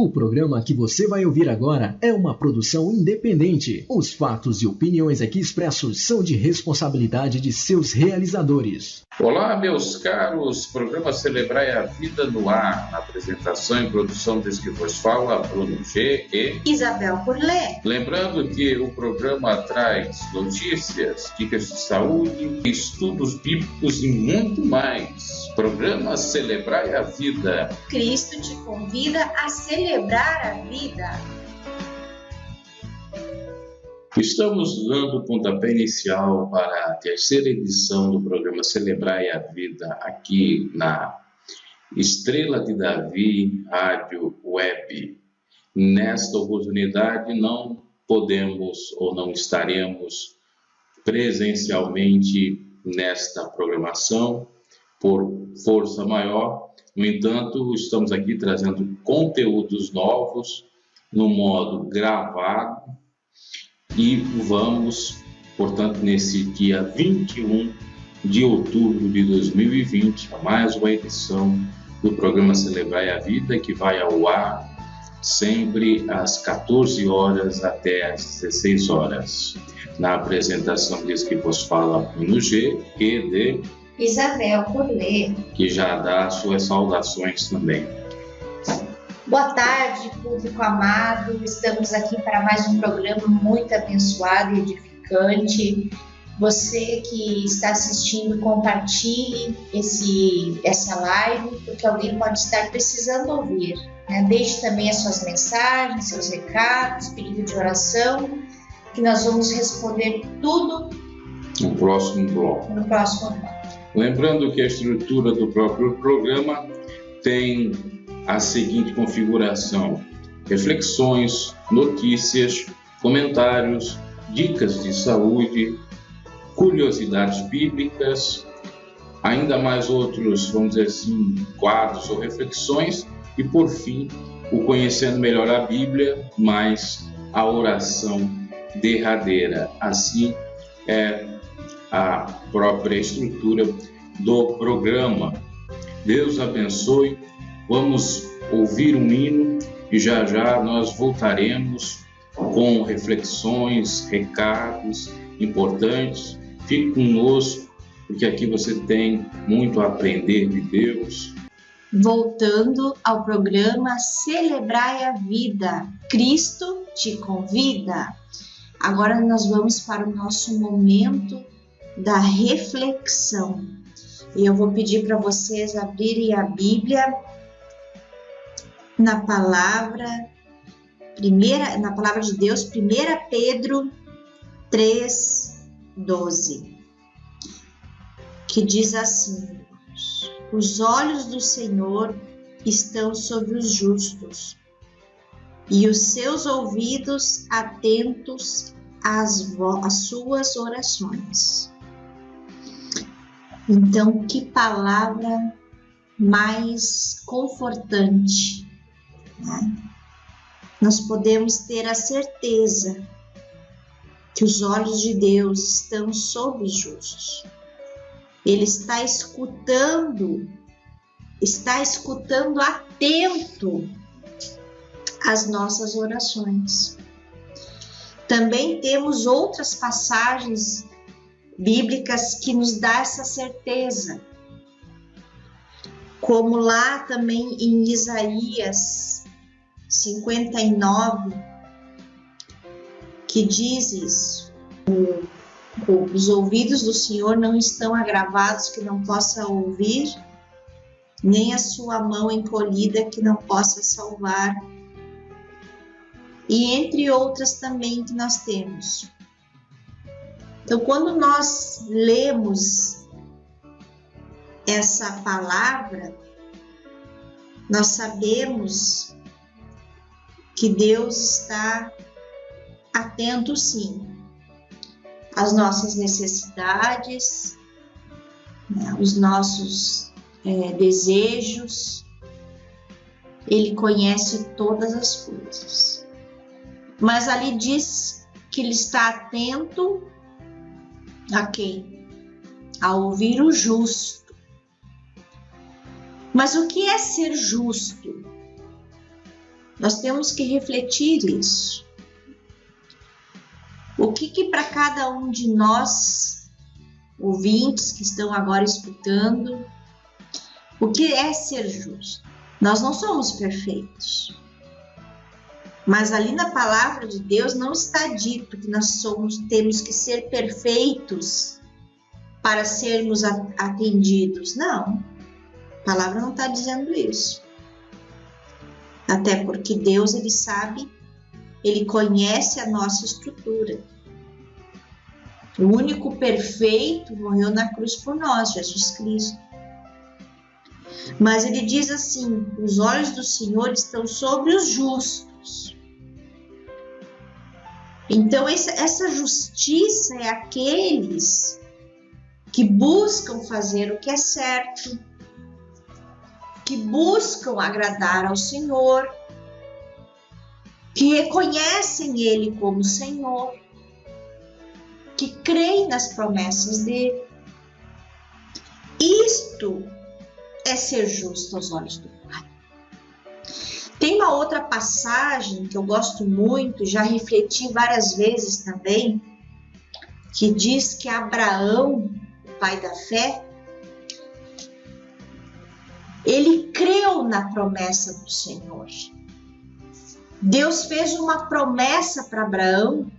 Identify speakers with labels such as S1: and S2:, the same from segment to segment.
S1: O programa que você vai ouvir agora é uma produção independente. Os fatos e opiniões aqui expressos são de responsabilidade de seus realizadores.
S2: Olá, meus caros, programa Celebrai a Vida no Ar. Na apresentação e produção desse que vos fala, Bruno G. e
S3: Isabel Curlé.
S2: Lembrando que o programa traz notícias, dicas de saúde, estudos bíblicos e muito mais. Programa Celebrai a Vida.
S3: Cristo te convida a celebrar a vida.
S2: Estamos dando o pontapé inicial para a terceira edição do programa Celebrai a Vida aqui na Estrela de Davi Rádio Web. Nesta oportunidade não podemos ou não estaremos presencialmente nesta programação por força maior. No entanto, estamos aqui trazendo conteúdos novos no modo gravado e vamos, portanto, nesse dia 21 de outubro de 2020, a mais uma edição do programa Celebrai a Vida, que vai ao ar sempre às 14 horas até às 16 horas. Na apresentação desse que vos fala Bruno G. e de
S3: Isabel Curlé,
S2: que já dá suas saudações também.
S3: Boa tarde, público amado. Estamos aqui para mais um programa muito abençoado e edificante. Você que está assistindo, compartilhe essa live, porque alguém pode estar precisando ouvir. Deixe também as suas mensagens, seus recados, pedido de oração, que nós vamos responder tudo
S2: no próximo bloco. Lembrando que a estrutura do próprio programa tem a seguinte configuração: reflexões, notícias, comentários, dicas de saúde, curiosidades bíblicas, ainda mais outros, vamos dizer assim, quadros ou reflexões, e por fim, o Conhecendo Melhor a Bíblia, mais a oração derradeira. Assim é a própria estrutura do programa. Deus abençoe. Vamos ouvir um hino e já já nós voltaremos com reflexões, recados importantes. Fique conosco, porque aqui você tem muito a aprender de Deus.
S3: Voltando ao programa Celebrai a Vida, Cristo te convida. Agora nós vamos para o nosso momento da reflexão. E eu vou pedir para vocês abrirem a Bíblia na palavra de Deus, 1 Pedro 3:12, que diz assim: os olhos do Senhor estão sobre os justos e os seus ouvidos atentos às suas orações. Então, que palavra mais confortante, né? Nós podemos ter a certeza que os olhos de Deus estão sobre os justos. Ele está escutando atento às nossas orações. Também temos outras passagens bíblicas que nos dá essa certeza, como lá também em Isaías 59, que diz isso: os ouvidos do Senhor não estão agravados que não possa ouvir, nem a sua mão encolhida que não possa salvar. E entre outras também que nós temos. Então, quando nós lemos essa palavra, nós sabemos que Deus está atento, sim, às nossas necessidades, né, os nossos desejos. Ele conhece todas as coisas. Mas ali diz que ele está atento a quem? A ouvir o justo. Mas o que é ser justo? Nós temos que refletir isso. O que para cada um de nós, ouvintes que estão agora escutando, o que é ser justo? Nós não somos perfeitos. Mas ali na palavra de Deus não está dito que nós temos que ser perfeitos para sermos atendidos. Não, a palavra não está dizendo isso. Até porque Deus, Ele sabe, Ele conhece a nossa estrutura. O único perfeito morreu na cruz por nós, Jesus Cristo. Mas Ele diz assim, os olhos do Senhor estão sobre os justos. Então essa justiça é aqueles que buscam fazer o que é certo, que buscam agradar ao Senhor, que reconhecem Ele como Senhor, que creem nas promessas dele. Isto é ser justo aos olhos do Pai. Tem uma outra passagem que eu gosto muito, já refleti várias vezes também, que diz que Abraão, o pai da fé, ele creu na promessa do Senhor. Deus fez uma promessa para Abraão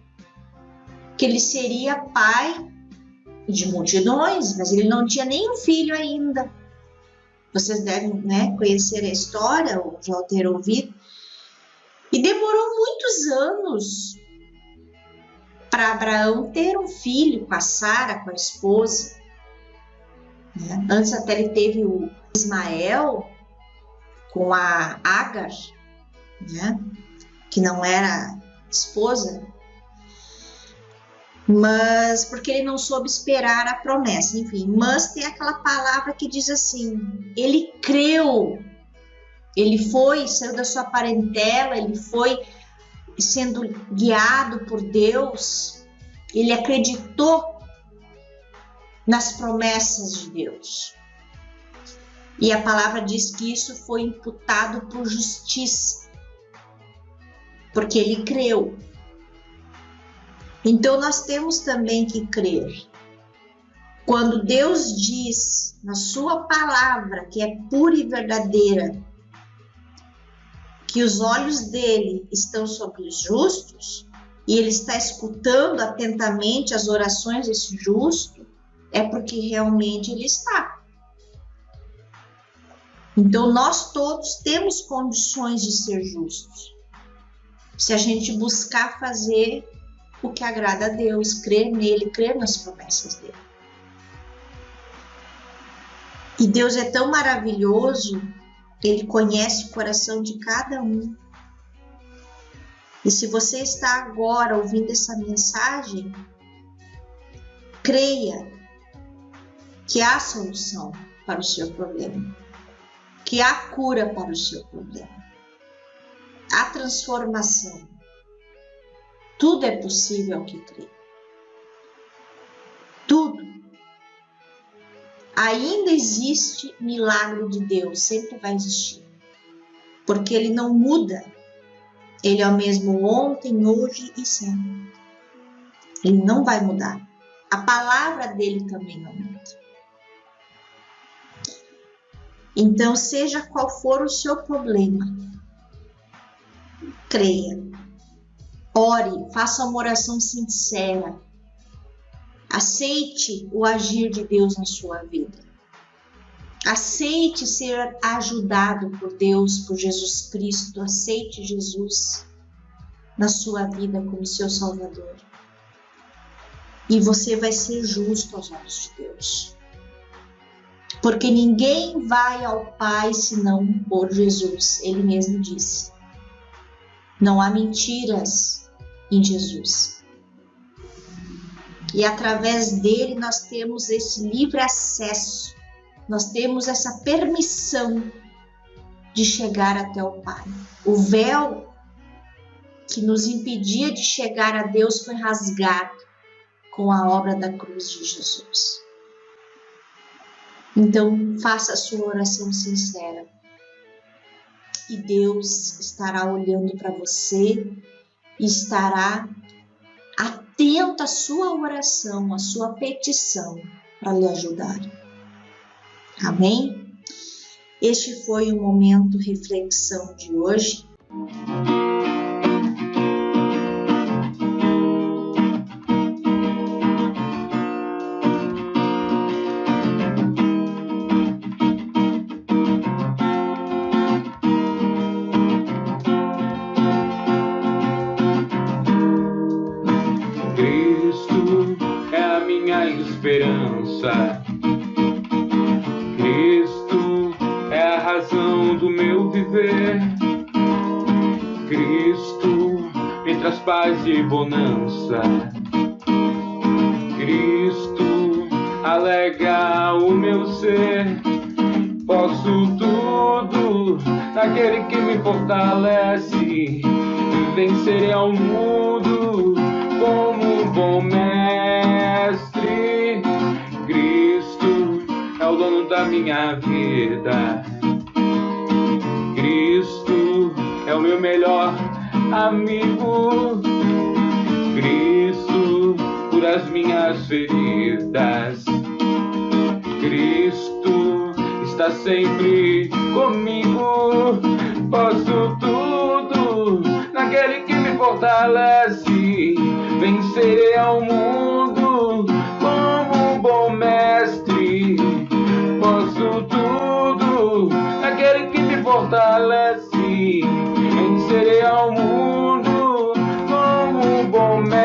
S3: que ele seria pai de multidões, mas ele não tinha nenhum filho ainda. Vocês devem, conhecer a história ou já ter ouvido. E demorou muitos anos para Abraão ter um filho com a Sara, com a esposa. Antes até ele teve o Ismael com a Agar, que não era esposa, mas porque ele não soube esperar a promessa, enfim. Mas tem aquela palavra que diz assim, ele creu, ele saiu da sua parentela, ele foi sendo guiado por Deus, ele acreditou nas promessas de Deus. E a palavra diz que isso foi imputado por justiça, porque ele creu. Então nós temos também que crer. Quando Deus diz na sua palavra que é pura e verdadeira, que os olhos dele estão sobre os justos, e ele está escutando atentamente as orações desse justo, é porque realmente ele está. Então nós todos temos condições de ser justos, se a gente buscar fazer o que agrada a Deus, crer nele, crer nas promessas dele. E Deus é tão maravilhoso, ele conhece o coração de cada um. E se você está agora ouvindo essa mensagem, creia que há solução para o seu problema, que há cura para o seu problema, há transformação. Tudo é possível ao que crê. Tudo. Ainda existe milagre de Deus, sempre vai existir. Porque ele não muda. Ele é o mesmo ontem, hoje e sempre. Ele não vai mudar. A palavra dele também não muda. Então, seja qual for o seu problema, creia. Ore, faça uma oração sincera. Aceite o agir de Deus na sua vida. Aceite ser ajudado por Deus, por Jesus Cristo. Aceite Jesus na sua vida como seu Salvador. E você vai ser justo aos olhos de Deus. Porque ninguém vai ao Pai senão por Jesus. Ele mesmo disse. Não há mentiras em Jesus. E através dele nós temos esse livre acesso, nós temos essa permissão de chegar até o Pai. O véu que nos impedia de chegar a Deus foi rasgado com a obra da cruz de Jesus. Então faça a sua oração sincera que Deus estará olhando para você e estará atento à sua oração, à sua petição para lhe ajudar. Amém? Este foi o momento reflexão de hoje.
S2: Cristo é a minha esperança. Cristo é a razão do meu viver. Cristo me traz paz e bonança. Cristo alegra o meu ser. Posso tudo naquele que me fortalece. Vencerei ao mundo como um bom mestre. Cristo é o dono da minha vida. Cristo é o meu melhor amigo. Cristo cura as minhas feridas. Cristo está sempre comigo. Posso tudo naquele que me fortalece. Vencerei ao mundo como um bom mestre. Posso tudo naquele que me fortalece. Vencerei ao mundo como um bom mestre.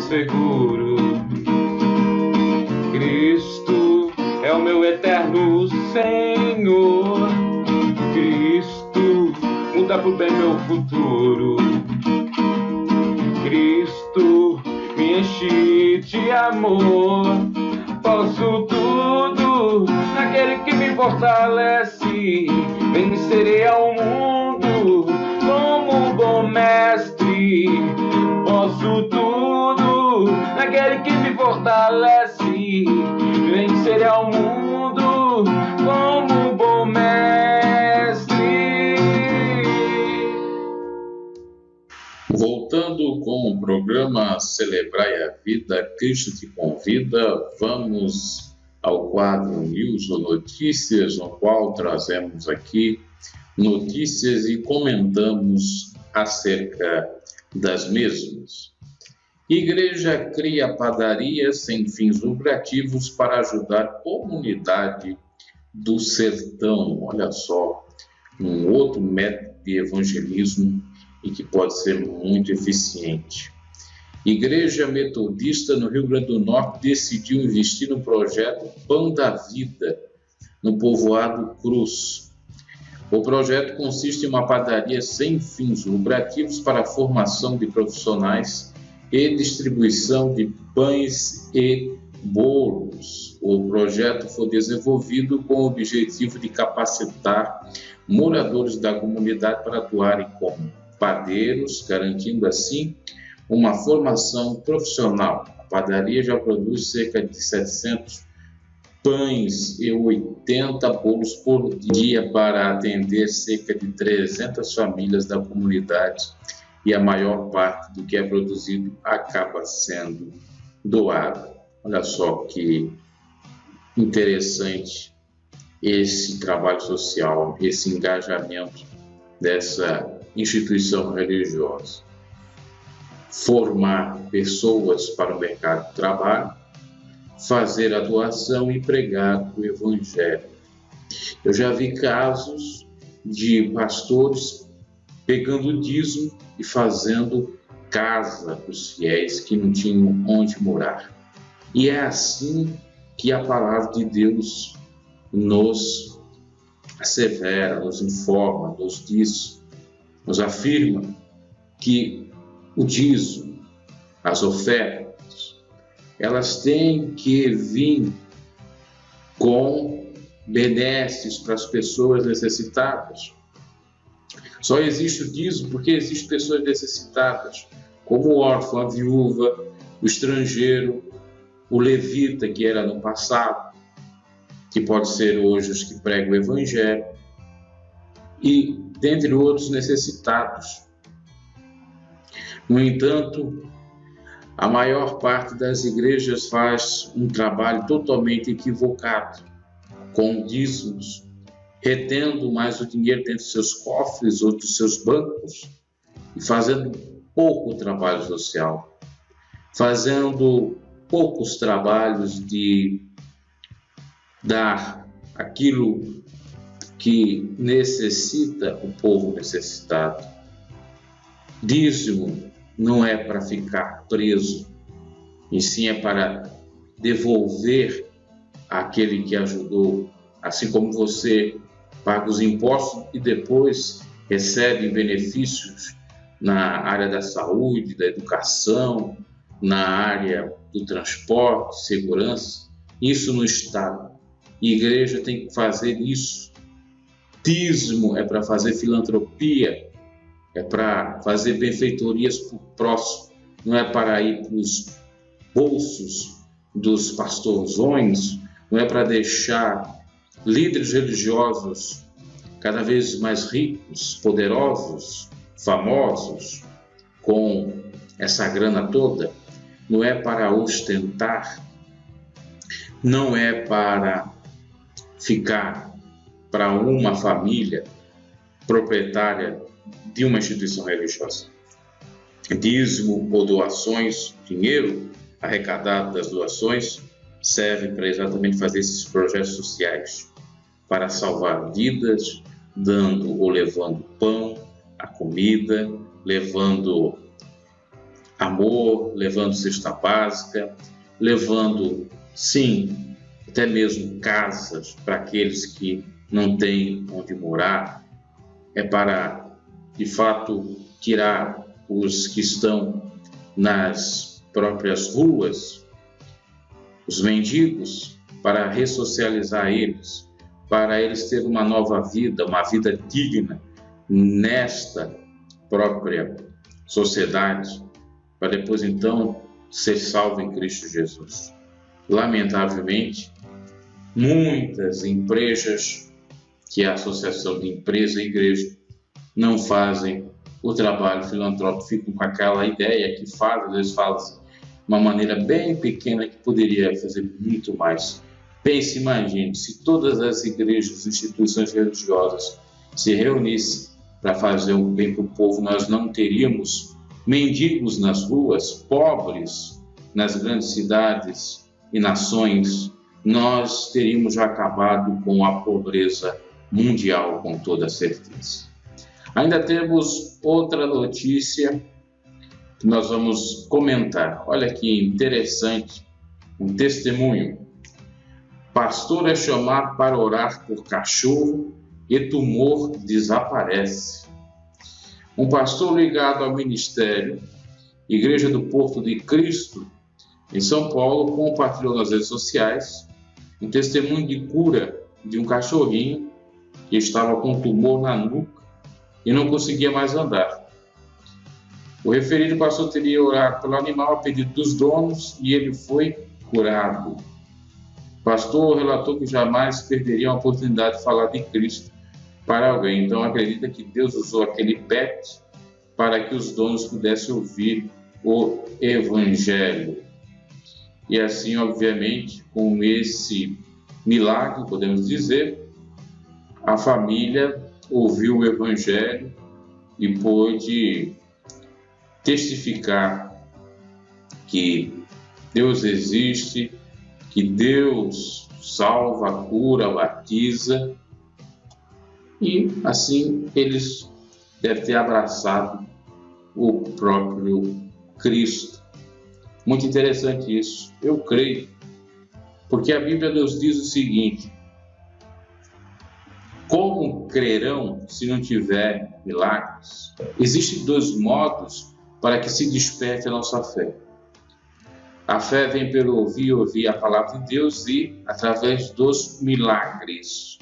S2: Seguro. Cristo é o meu eterno Senhor. Cristo muda pro bem meu futuro. Cristo me enche de amor. Posso tudo naquele que me fortalece. Vencerei ao mundo como um bom mestre. Posso tudo naquele que me fortalece. Vencerei ao mundo como um bom mestre. Voltando com o programa Celebrai a Vida, Cristo te convida, vamos ao quadro News ou Notícias, no qual trazemos aqui notícias e comentamos acerca das mesmas. Igreja cria padaria sem fins lucrativos para ajudar a comunidade do sertão. Olha só, um outro método de evangelismo e que pode ser muito eficiente. Igreja Metodista no Rio Grande do Norte decidiu investir no projeto Pão da Vida, no povoado Cruz. O projeto consiste em uma padaria sem fins lucrativos para a formação de profissionais e distribuição de pães e bolos. O projeto foi desenvolvido com o objetivo de capacitar moradores da comunidade para atuarem como padeiros, garantindo assim uma formação profissional. A padaria já produz cerca de 700 pães e 80 bolos por dia para atender cerca de 300 famílias da comunidade, e a maior parte do que é produzido acaba sendo doado. Olha só que interessante esse trabalho social, esse engajamento dessa instituição religiosa. Formar pessoas para o mercado de trabalho, fazer a doação e pregar o evangelho. Eu já vi casos de pastores pegando dízimo e fazendo casa para os fiéis que não tinham onde morar. E é assim que a palavra de Deus nos assevera, nos informa, nos diz, nos afirma que o dízimo, as ofertas, elas têm que vir com benesses para as pessoas necessitadas. Só existe o dízimo porque existem pessoas necessitadas, como o órfão, a viúva, o estrangeiro, o levita, que era no passado, que pode ser hoje os que pregam o Evangelho, e dentre outros necessitados. No entanto, a maior parte das igrejas faz um trabalho totalmente equivocado, com dízimos, retendo mais o dinheiro dentro dos seus cofres ou dos seus bancos e fazendo pouco trabalho social, fazendo poucos trabalhos de dar aquilo que necessita o povo necessitado. Dízimo não é para ficar preso, e sim é para devolver àquele que ajudou, assim como você paga os impostos e depois recebe benefícios na área da saúde, da educação, na área do transporte, segurança, isso no Estado. E a igreja tem que fazer isso. Dízimo é para fazer filantropia, é para fazer benfeitorias para o próximo, não é para ir para os bolsos dos pastorzões, não é para deixar líderes religiosos cada vez mais ricos, poderosos, famosos, com essa grana toda, não é para ostentar, não é para ficar para uma família proprietária de uma instituição religiosa. Dízimo ou doações, dinheiro arrecadado das doações, serve para exatamente fazer esses projetos sociais, para salvar vidas, dando ou levando pão, a comida, levando amor, levando cesta básica, levando, sim, até mesmo casas para aqueles que não têm onde morar. É para, de fato, tirar os que estão nas próprias ruas, os mendigos, para ressocializar eles, para eles terem uma nova vida, uma vida digna nesta própria sociedade, para depois então ser salvo em Cristo Jesus. Lamentavelmente, muitas empresas, que é a Associação de Empresa e Igreja, não fazem o trabalho filantrópico, ficam com aquela ideia que fazem, às vezes fazem de uma maneira bem pequena que poderia fazer muito mais. Pense, imagine, se todas as igrejas, instituições religiosas se reunissem para fazer o bem para o povo, nós não teríamos mendigos nas ruas, pobres nas grandes cidades e nações, nós teríamos já acabado com a pobreza mundial, com toda certeza. Ainda temos outra notícia que nós vamos comentar. Olha que interessante, um testemunho. Pastor é chamado para orar por cachorro e tumor desaparece. Um pastor ligado ao ministério Igreja do Porto de Cristo, em São Paulo, compartilhou nas redes sociais um testemunho de cura de um cachorrinho que estava com tumor na nuca e não conseguia mais andar. O referido pastor teria orado pelo animal a pedido dos donos e ele foi curado. O pastor relatou que jamais perderia a oportunidade de falar de Cristo para alguém. Então acredita que Deus usou aquele pet para que os donos pudessem ouvir o Evangelho. E assim, obviamente, com esse milagre, podemos dizer, a família ouviu o Evangelho e pôde testificar que Deus existe, que Deus salva, cura, batiza, e assim eles devem ter abraçado o próprio Cristo. Muito interessante isso. Eu creio, Porque a Bíblia nos diz o seguinte: como crerão se não tiver milagres? Existem dois modos para que se desperte a nossa fé. A fé vem pelo ouvir a palavra de Deus e através dos milagres.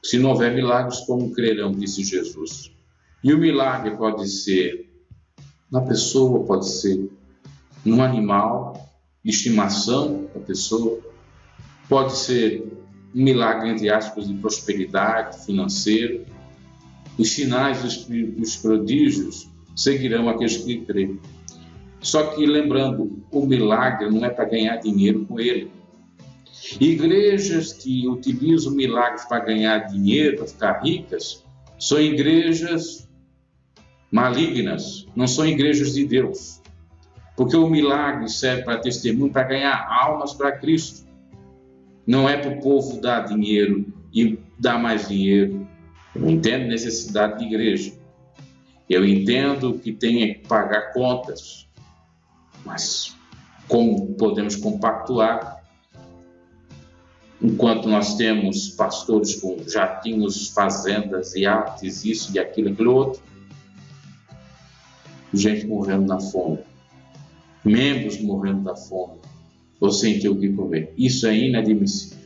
S2: Se não houver milagres, como crerão, disse Jesus. E o milagre pode ser na pessoa, pode ser num animal de estimação da pessoa, pode ser um milagre, entre aspas, de prosperidade financeira. Os sinais dos prodígios seguirão aqueles que creem. Só que, lembrando, o milagre não é para ganhar dinheiro com ele. Igrejas que utilizam milagres para ganhar dinheiro, para ficar ricas, são igrejas malignas, não são igrejas de Deus. Porque o milagre serve para testemunho, para ganhar almas para Cristo. Não é para o povo dar dinheiro e dar mais dinheiro. Eu entendo a necessidade de igreja. Eu entendo que tem que pagar contas. Mas como podemos compactuar enquanto nós temos pastores com jatinhos, fazendas, iates, isso e aquilo outro, gente morrendo na fome, membros morrendo da fome, ou sem ter o que comer? Isso é inadmissível.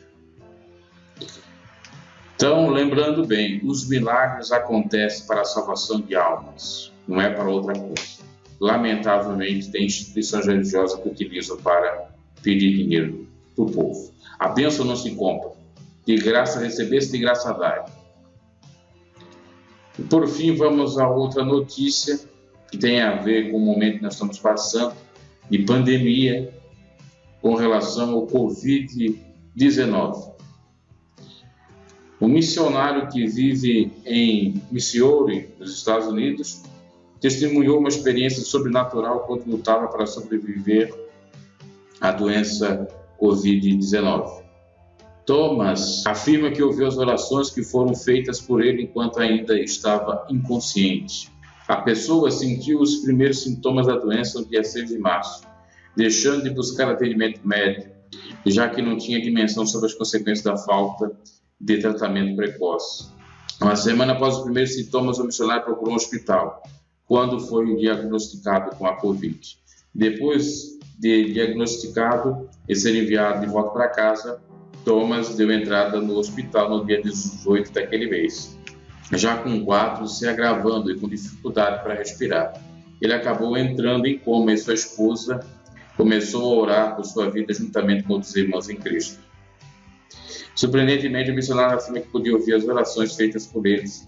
S2: Então, lembrando bem, os milagres acontecem para a salvação de almas, não é para outra coisa. Lamentavelmente, tem instituições religiosas que utilizam para pedir dinheiro para o povo. A bênção não se compra. De graça recebeste, de graça dai. E por fim, vamos a outra notícia que tem a ver com o momento que nós estamos passando de pandemia com relação ao Covid-19. Um missionário que vive em Missouri, nos Estados Unidos, testemunhou uma experiência sobrenatural quando lutava para sobreviver à doença Covid-19. Thomas afirma que ouviu as orações que foram feitas por ele enquanto ainda estava inconsciente. A pessoa sentiu os primeiros sintomas da doença no dia 6 de março, deixando de buscar atendimento médico, já que não tinha dimensão sobre as consequências da falta de tratamento precoce. Uma semana após os primeiros sintomas, o missionário procurou um hospital, quando foi diagnosticado com a Covid. Depois de diagnosticado e ser enviado de volta para casa, Thomas deu entrada no hospital no dia 18 daquele mês, já com o quadro se agravando e com dificuldade para respirar. Ele acabou entrando em coma e sua esposa começou a orar por sua vida juntamente com outros irmãos em Cristo. Surpreendentemente, o missionário afirma que podia ouvir as orações feitas por eles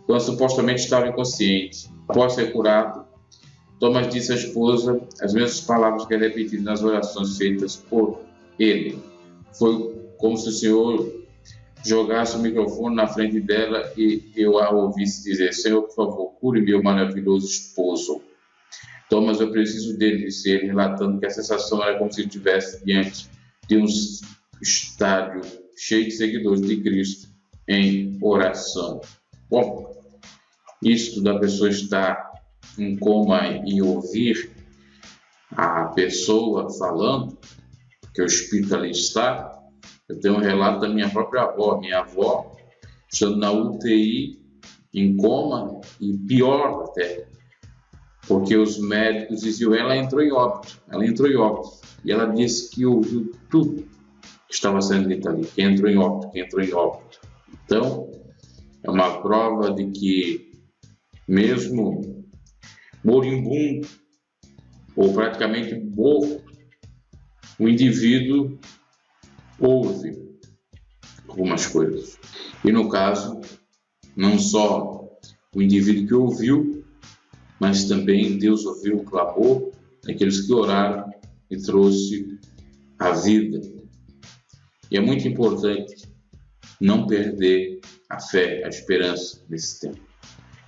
S2: quando supostamente estava inconsciente. Após ser curado, Thomas disse à esposa as mesmas palavras que ele repetiu nas orações feitas por ele. Foi como se o Senhor jogasse o microfone na frente dela e eu a ouvisse dizer: Senhor, por favor, cure meu maravilhoso esposo. Thomas, eu preciso dele, disse ele, relatando que a sensação era como se estivesse diante de um estádio cheio de seguidores de Cristo em oração. Bom, isto da pessoa estar em coma e ouvir a pessoa falando, que o Espírito ali está. Eu tenho um relato da minha própria avó. Minha avó estando na UTI, em coma, e pior até, porque os médicos diziam ela entrou em óbito. E ela disse que ouviu tudo que estava sendo dito ali, que entrou em óbito. Então, é uma prova de que mesmo moribundo ou praticamente morto, o indivíduo ouve algumas coisas. E no caso, não só o indivíduo que ouviu, mas também Deus ouviu o clamor daqueles que oraram e trouxe a vida. E é muito importante não perder a fé, a esperança nesse tempo.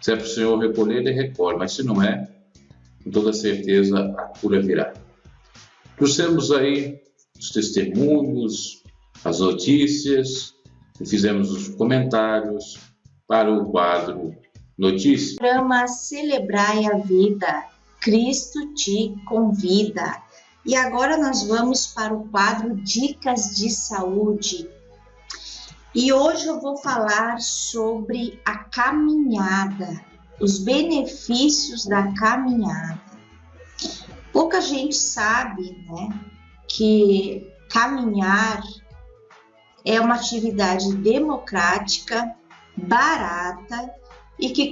S2: Se é para o Senhor recolher, ele recolhe, mas se não é, com toda certeza a cura virá. Trouxemos aí os testemunhos, as notícias, e fizemos os comentários para o quadro Notícias.
S3: Programa Celebrai a Vida, Cristo te convida. E agora nós vamos para o quadro Dicas de Saúde. E hoje eu vou falar sobre a caminhada, os benefícios da caminhada. Pouca gente sabe, né, que caminhar é uma atividade democrática, barata e que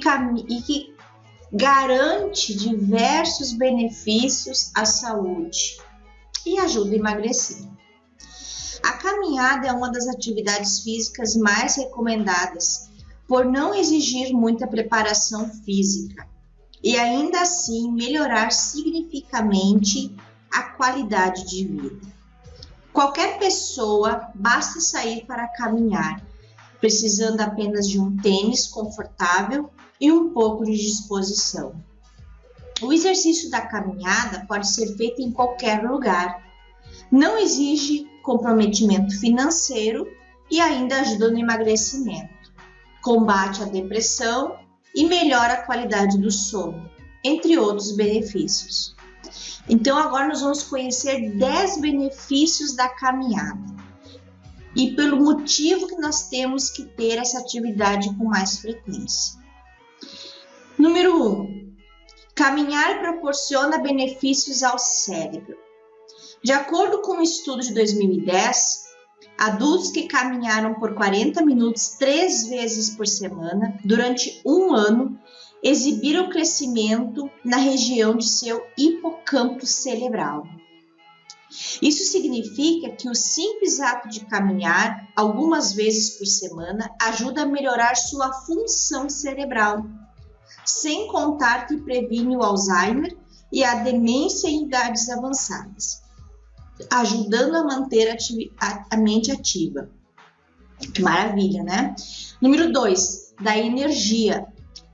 S3: garante diversos benefícios à saúde e ajuda a emagrecer. A caminhada é uma das atividades físicas mais recomendadas por não exigir muita preparação física e ainda assim melhorar significativamente a qualidade de vida. Qualquer pessoa basta sair para caminhar, precisando apenas de um tênis confortável e um pouco de disposição. O exercício da caminhada pode ser feito em qualquer lugar. Não exige comprometimento financeiro e ainda ajuda no emagrecimento. Combate a depressão e melhora a qualidade do sono, entre outros benefícios. Então agora nós vamos conhecer 10 benefícios da caminhada e pelo motivo que nós temos que ter essa atividade com mais frequência. Número 1. Caminhar proporciona benefícios ao cérebro. De acordo com um estudo de 2010, adultos que caminharam por 40 minutos 3 vezes por semana durante um ano exibiram crescimento na região de seu hipocampo cerebral. Isso significa que o simples ato de caminhar algumas vezes por semana ajuda a melhorar sua função cerebral, sem contar que previne o Alzheimer e a demência em idades avançadas, ajudando a manter a mente ativa. Que maravilha, né? Número 2, da energia.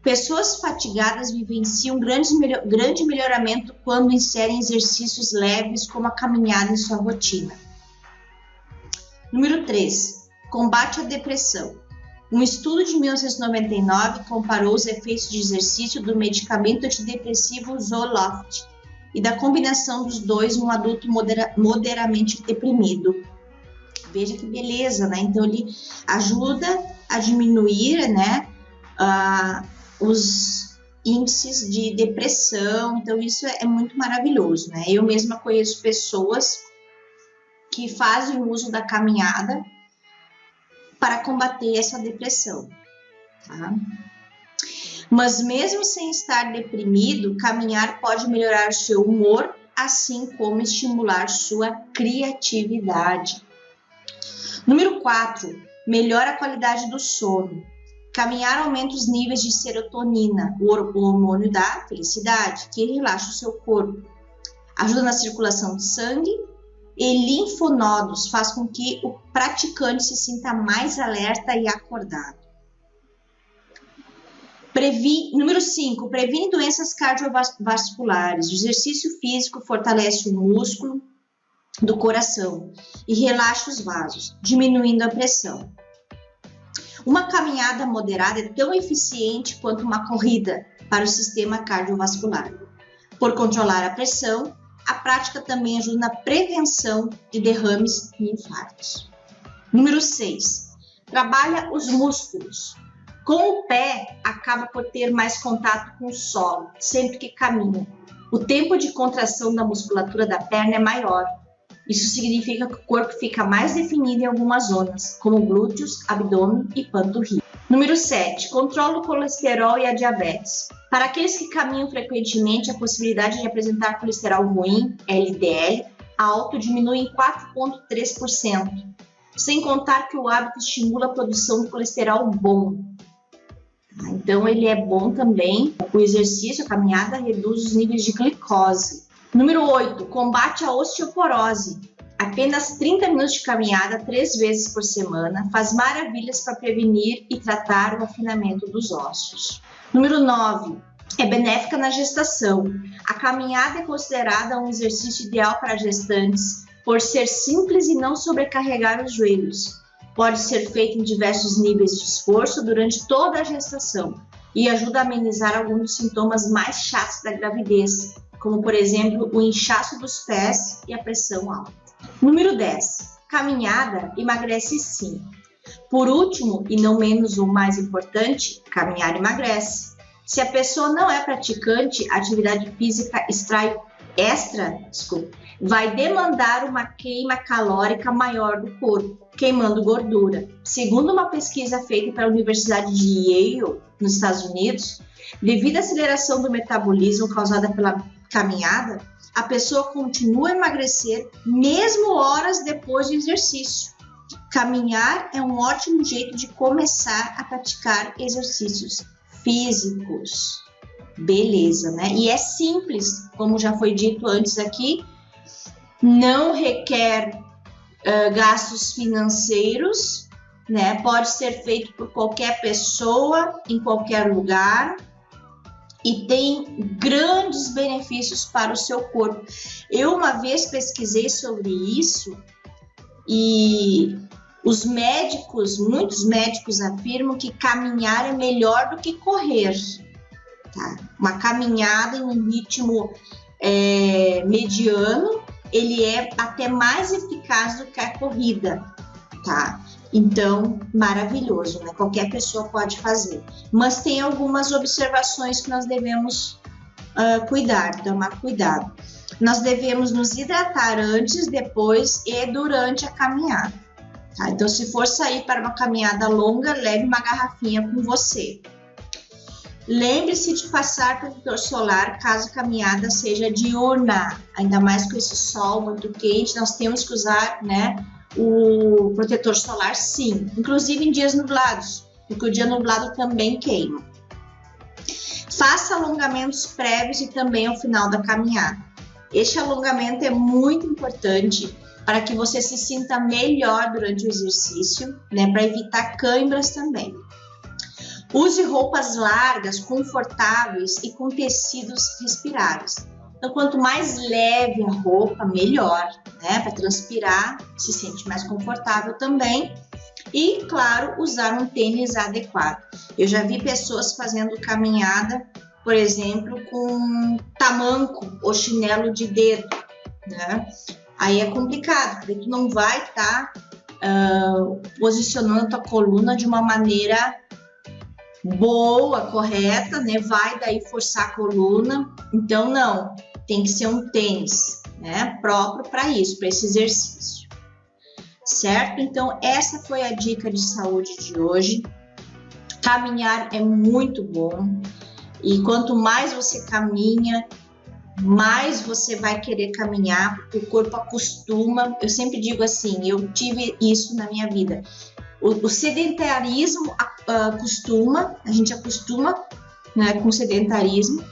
S3: Pessoas fatigadas vivenciam grande melhoramento quando inserem exercícios leves como a caminhada em sua rotina. Número 3, combate à depressão. Um estudo de 1999 comparou os efeitos de exercício do medicamento antidepressivo Zoloft e da combinação dos dois em um adulto moderadamente deprimido. Veja que beleza, né? Então ele ajuda a diminuir, né, os índices de depressão. Então isso é muito maravilhoso, né? Eu mesma conheço pessoas que fazem uso da caminhada para combater essa depressão, tá? Mas mesmo sem estar deprimido, caminhar pode melhorar seu humor, assim como estimular sua criatividade. Número 4, melhora a qualidade do sono. Caminhar aumenta os níveis de serotonina, o hormônio da felicidade, que relaxa o seu corpo. Ajuda na circulação de sangue e linfonodos, faz com que o praticante se sinta mais alerta e acordado. Número 5, previne doenças cardiovasculares. O exercício físico fortalece o músculo do coração e relaxa os vasos, diminuindo a pressão. Uma caminhada moderada é tão eficiente quanto uma corrida para o sistema cardiovascular. Por controlar a pressão, a prática também ajuda na prevenção de derrames e infartos. Número 6. Trabalha os músculos. Com o pé, acaba por ter mais contato com o solo, sempre que caminha. O tempo de contração da musculatura da perna é maior. Isso significa que o corpo fica mais definido em algumas zonas, como glúteos, abdômen e panturrilha. Número 7. Controla o colesterol e a diabetes. Para aqueles que caminham frequentemente, a possibilidade de apresentar colesterol ruim, LDL, alto diminui em 4,3%, sem contar que o hábito estimula a produção de colesterol bom. Então, ele é bom também. O exercício, a caminhada, reduz os níveis de glicose. Número 8. Combate a osteoporose. Apenas 30 minutos de caminhada 3 vezes por semana faz maravilhas para prevenir e tratar o afinamento dos ossos. Número 9. É benéfica na gestação. A caminhada é considerada um exercício ideal para gestantes por ser simples e não sobrecarregar os joelhos. Pode ser feito em diversos níveis de esforço durante toda a gestação e ajuda a amenizar alguns dos sintomas mais chatos da gravidez, como por exemplo o inchaço dos pés e a pressão alta. Número 10. Caminhada emagrece sim. Por último, e não menos o mais importante, caminhar emagrece. Se a pessoa não é praticante, a atividade física vai demandar uma queima calórica maior do corpo, queimando gordura. Segundo uma pesquisa feita pela Universidade de Yale, nos Estados Unidos, devido à aceleração do metabolismo causada pela caminhada, a pessoa continua a emagrecer mesmo horas depois do exercício. Caminhar é um ótimo jeito de começar a praticar exercícios físicos. Beleza, né? E é simples, como já foi dito antes aqui, não requer gastos financeiros, né? Pode ser feito por qualquer pessoa, em qualquer lugar, e tem grandes benefícios para o seu corpo. Eu uma vez pesquisei sobre isso e muitos médicos afirmam que caminhar é melhor do que correr. Tá? Uma caminhada em um ritmo mediano, ele é até mais eficaz do que a corrida, tá? Então, maravilhoso, né? Qualquer pessoa pode fazer. Mas tem algumas observações que nós devemos tomar cuidado. Nós devemos nos hidratar antes, depois e durante a caminhada. Tá? Então, se for sair para uma caminhada longa, leve uma garrafinha com você. Lembre-se de passar protetor solar caso a caminhada seja diurna, ainda mais com esse sol muito quente, nós temos que usar, né, o protetor solar sim, inclusive em dias nublados, porque o dia nublado também queima. Faça alongamentos prévios e também ao final da caminhada. Este alongamento é muito importante para que você se sinta melhor durante o exercício, né, para evitar câimbras também. Use roupas largas, confortáveis e com tecidos respiráveis. Então, quanto mais leve a roupa, melhor, né? Para transpirar, se sente mais confortável também. E, claro, usar um tênis adequado. Eu já vi pessoas fazendo caminhada, por exemplo, com tamanco ou chinelo de dedo, né? Aí é complicado, porque tu não vai estar posicionando a tua coluna de uma maneira boa, correta, né? Vai daí forçar a coluna. Então, não, tem que ser um tênis, né? Próprio para isso, para esse exercício. Certo? Então, essa foi a dica de saúde de hoje. Caminhar é muito bom. E quanto mais você caminha, mais você vai querer caminhar, porque o corpo acostuma. Eu sempre digo assim, eu tive isso na minha vida. O sedentarismo a gente acostuma, né, com o sedentarismo,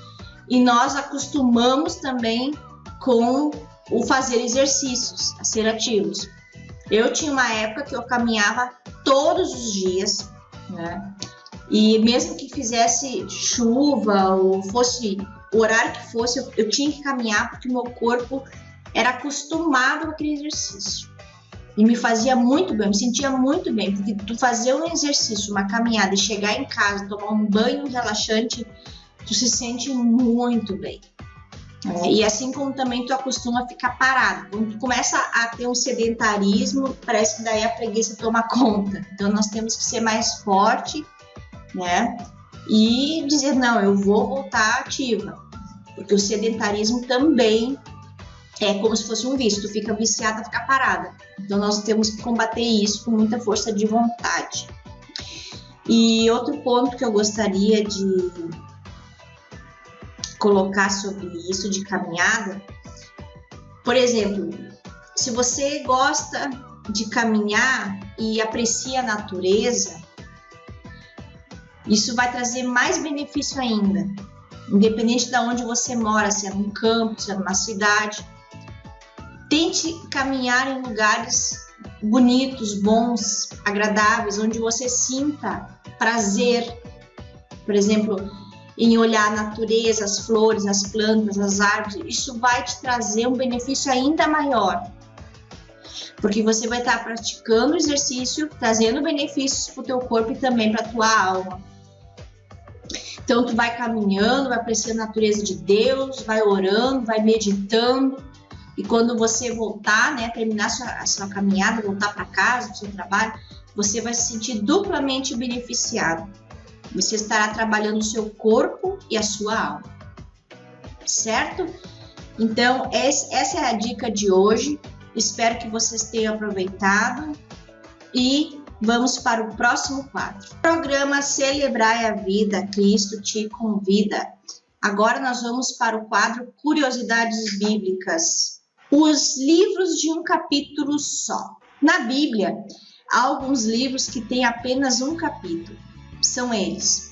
S3: e nós acostumamos também com o fazer exercícios, a ser ativos. Eu tinha uma época que eu caminhava todos os dias, né, e mesmo que fizesse chuva ou fosse o horário que fosse, eu tinha que caminhar porque o meu corpo era acostumado com aquele exercício. E me fazia muito bem, eu me sentia muito bem, porque tu fazer um exercício, uma caminhada e chegar em casa, tomar um banho relaxante, tu se sente muito bem. E assim como também tu acostuma a ficar parado. Quando tu começa a ter um sedentarismo, parece que daí a preguiça toma conta. Então nós temos que ser mais forte, né? E dizer, não, eu vou voltar ativa. Porque o sedentarismo também é como se fosse um vício, tu fica viciada a ficar parada. Então nós temos que combater isso com muita força de vontade. E outro ponto que eu gostaria de colocar sobre isso de caminhada, por exemplo, se você gosta de caminhar e aprecia a natureza, isso vai trazer mais benefício ainda, independente de onde você mora, se é num campo, se é numa cidade. Tente caminhar em lugares bonitos, bons, agradáveis, onde você sinta prazer, por exemplo, em olhar a natureza, as flores, as plantas, as árvores. Isso vai te trazer um benefício ainda maior, porque você vai estar praticando o exercício, trazendo benefícios para o teu corpo e também para a tua alma. Então tu vai caminhando, vai apreciando a natureza de Deus, vai orando, vai meditando, e quando você voltar, né, terminar a sua caminhada, voltar para casa, para o seu trabalho, você vai se sentir duplamente beneficiado. Você estará trabalhando o seu corpo e a sua alma, certo? Então, essa é a dica de hoje. Espero que vocês tenham aproveitado e vamos para o próximo quadro. Programa Celebrai a Vida, Cristo te convida. Agora nós vamos para o quadro Curiosidades Bíblicas. Os livros de um capítulo só. Na Bíblia, há alguns livros que têm apenas um capítulo. São eles: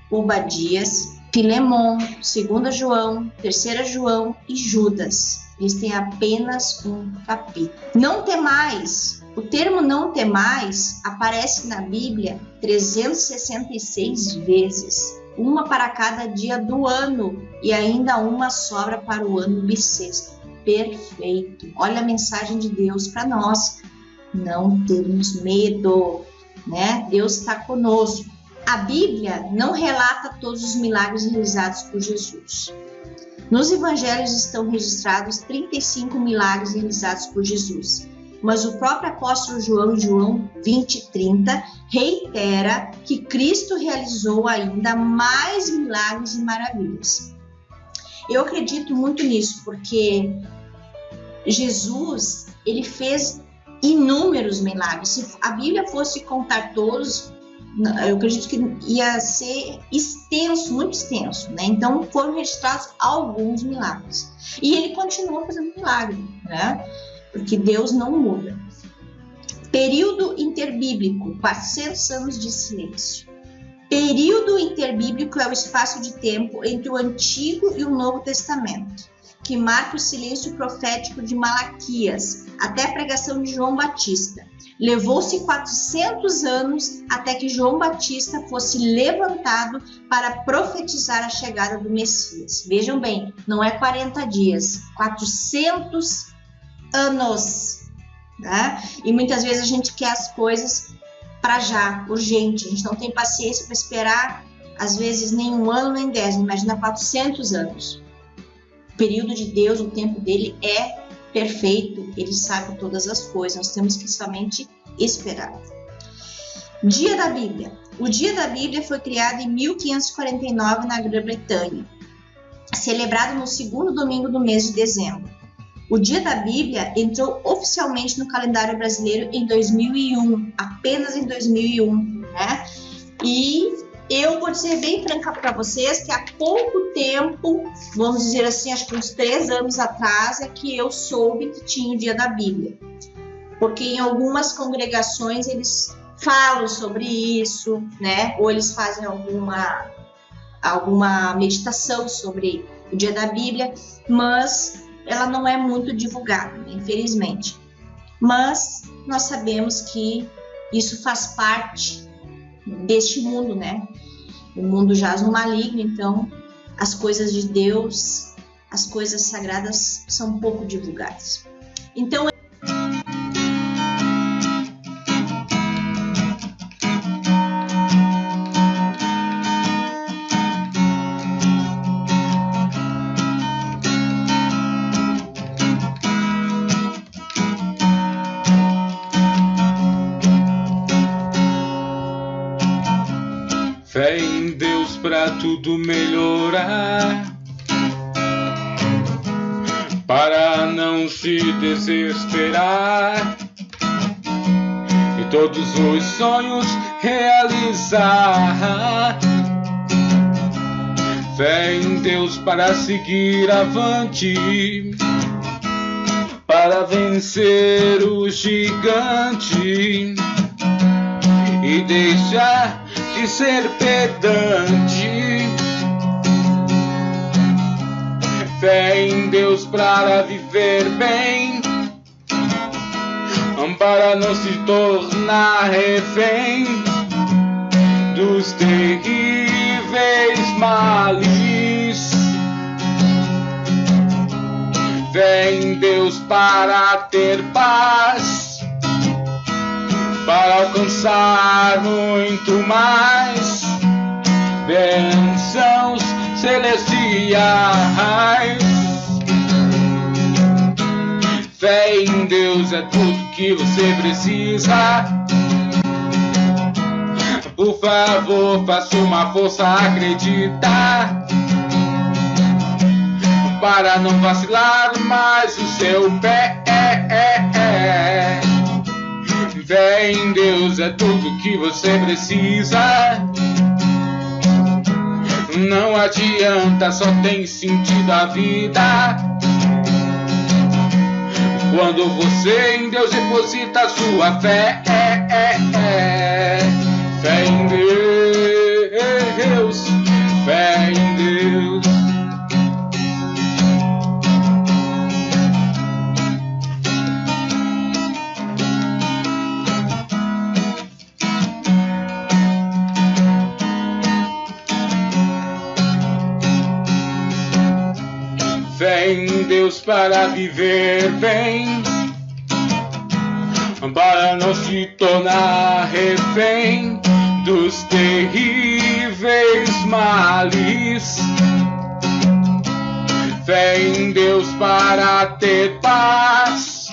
S3: Obadias, Filemon, 2 João, 3 João e Judas. Eles têm apenas um capítulo. Não temais. O termo não temais aparece na Bíblia 366 vezes, uma para cada dia do ano e ainda uma sobra para o ano bissexto. Perfeito. Olha a mensagem de Deus para nós. Não termos medo, né? Deus está conosco. A Bíblia não relata todos os milagres realizados por Jesus. Nos evangelhos estão registrados 35 milagres realizados por Jesus, mas o próprio apóstolo João, em João 20:30, reitera que Cristo realizou ainda mais milagres e maravilhas. Eu acredito muito nisso, porque Jesus, ele fez inúmeros milagres. Se a Bíblia fosse contar todos, eu acredito que ia ser extenso, muito extenso, né? Então foram registrados alguns milagres. E ele continua fazendo milagre, né? Porque Deus não muda. Período interbíblico, 400 anos de silêncio. Período interbíblico é o espaço de tempo entre o Antigo e o Novo Testamento, que marca o silêncio profético de Malaquias até a pregação de João Batista. Levou-se 400 anos até que João Batista fosse levantado para profetizar a chegada do Messias. Vejam bem, não é 40 dias, 400 anos. Né? E muitas vezes a gente quer as coisas para já, urgente. A gente não tem paciência para esperar, às vezes, nem um ano, nem 10, imagina 400 anos. O período de Deus, o tempo dele é perfeito, ele sabe todas as coisas, nós temos que somente esperar. Dia da Bíblia. O Dia da Bíblia foi criado em 1549 na Grã-Bretanha, celebrado no segundo domingo do mês de dezembro. O Dia da Bíblia entrou oficialmente no calendário brasileiro em 2001, apenas em 2001, né? E eu vou dizer bem franca para vocês que há pouco tempo, vamos dizer assim, acho que uns 3 anos atrás, é que eu soube que tinha o Dia da Bíblia. Porque em algumas congregações eles falam sobre isso, né? Ou eles fazem alguma meditação sobre o Dia da Bíblia, mas ela não é muito divulgada, infelizmente. Mas nós sabemos que isso faz parte deste mundo, né? O mundo jaz no maligno, então as coisas de Deus, as coisas sagradas são pouco divulgadas. Então,
S2: fé em Deus pra tudo melhorar, para não se desesperar e todos os sonhos realizar. Fé em Deus para seguir avante, para vencer o gigante e deixar de ser pedante. Fé em Deus para viver bem, para não se tornar refém dos terríveis males. Fé em Deus para ter paz, para alcançar muito mais bênção. celestiais. Fé em Deus é tudo que você precisa. Por favor, faça uma força, acredita, para não vacilar mais o seu pé. Fé em Deus é tudo que você precisa. Não adianta, só tem sentido a vida quando você em Deus deposita a sua fé. Fé em Deus, fé em Deus. Fé em Deus para viver bem, para não se tornar refém dos terríveis males. Fé em Deus para ter paz,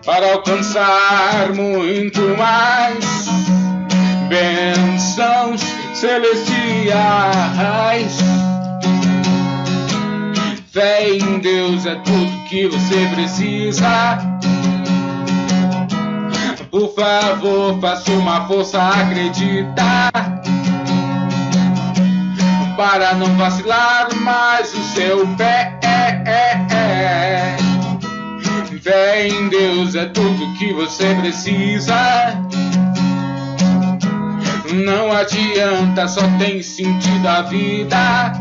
S2: para alcançar muito mais bênçãos celestiais. Fé em Deus é tudo que você precisa. Por favor, faça uma força, acredita, para não vacilar mais o seu pé. Fé em Deus é tudo que você precisa. Não adianta, só tem sentido a vida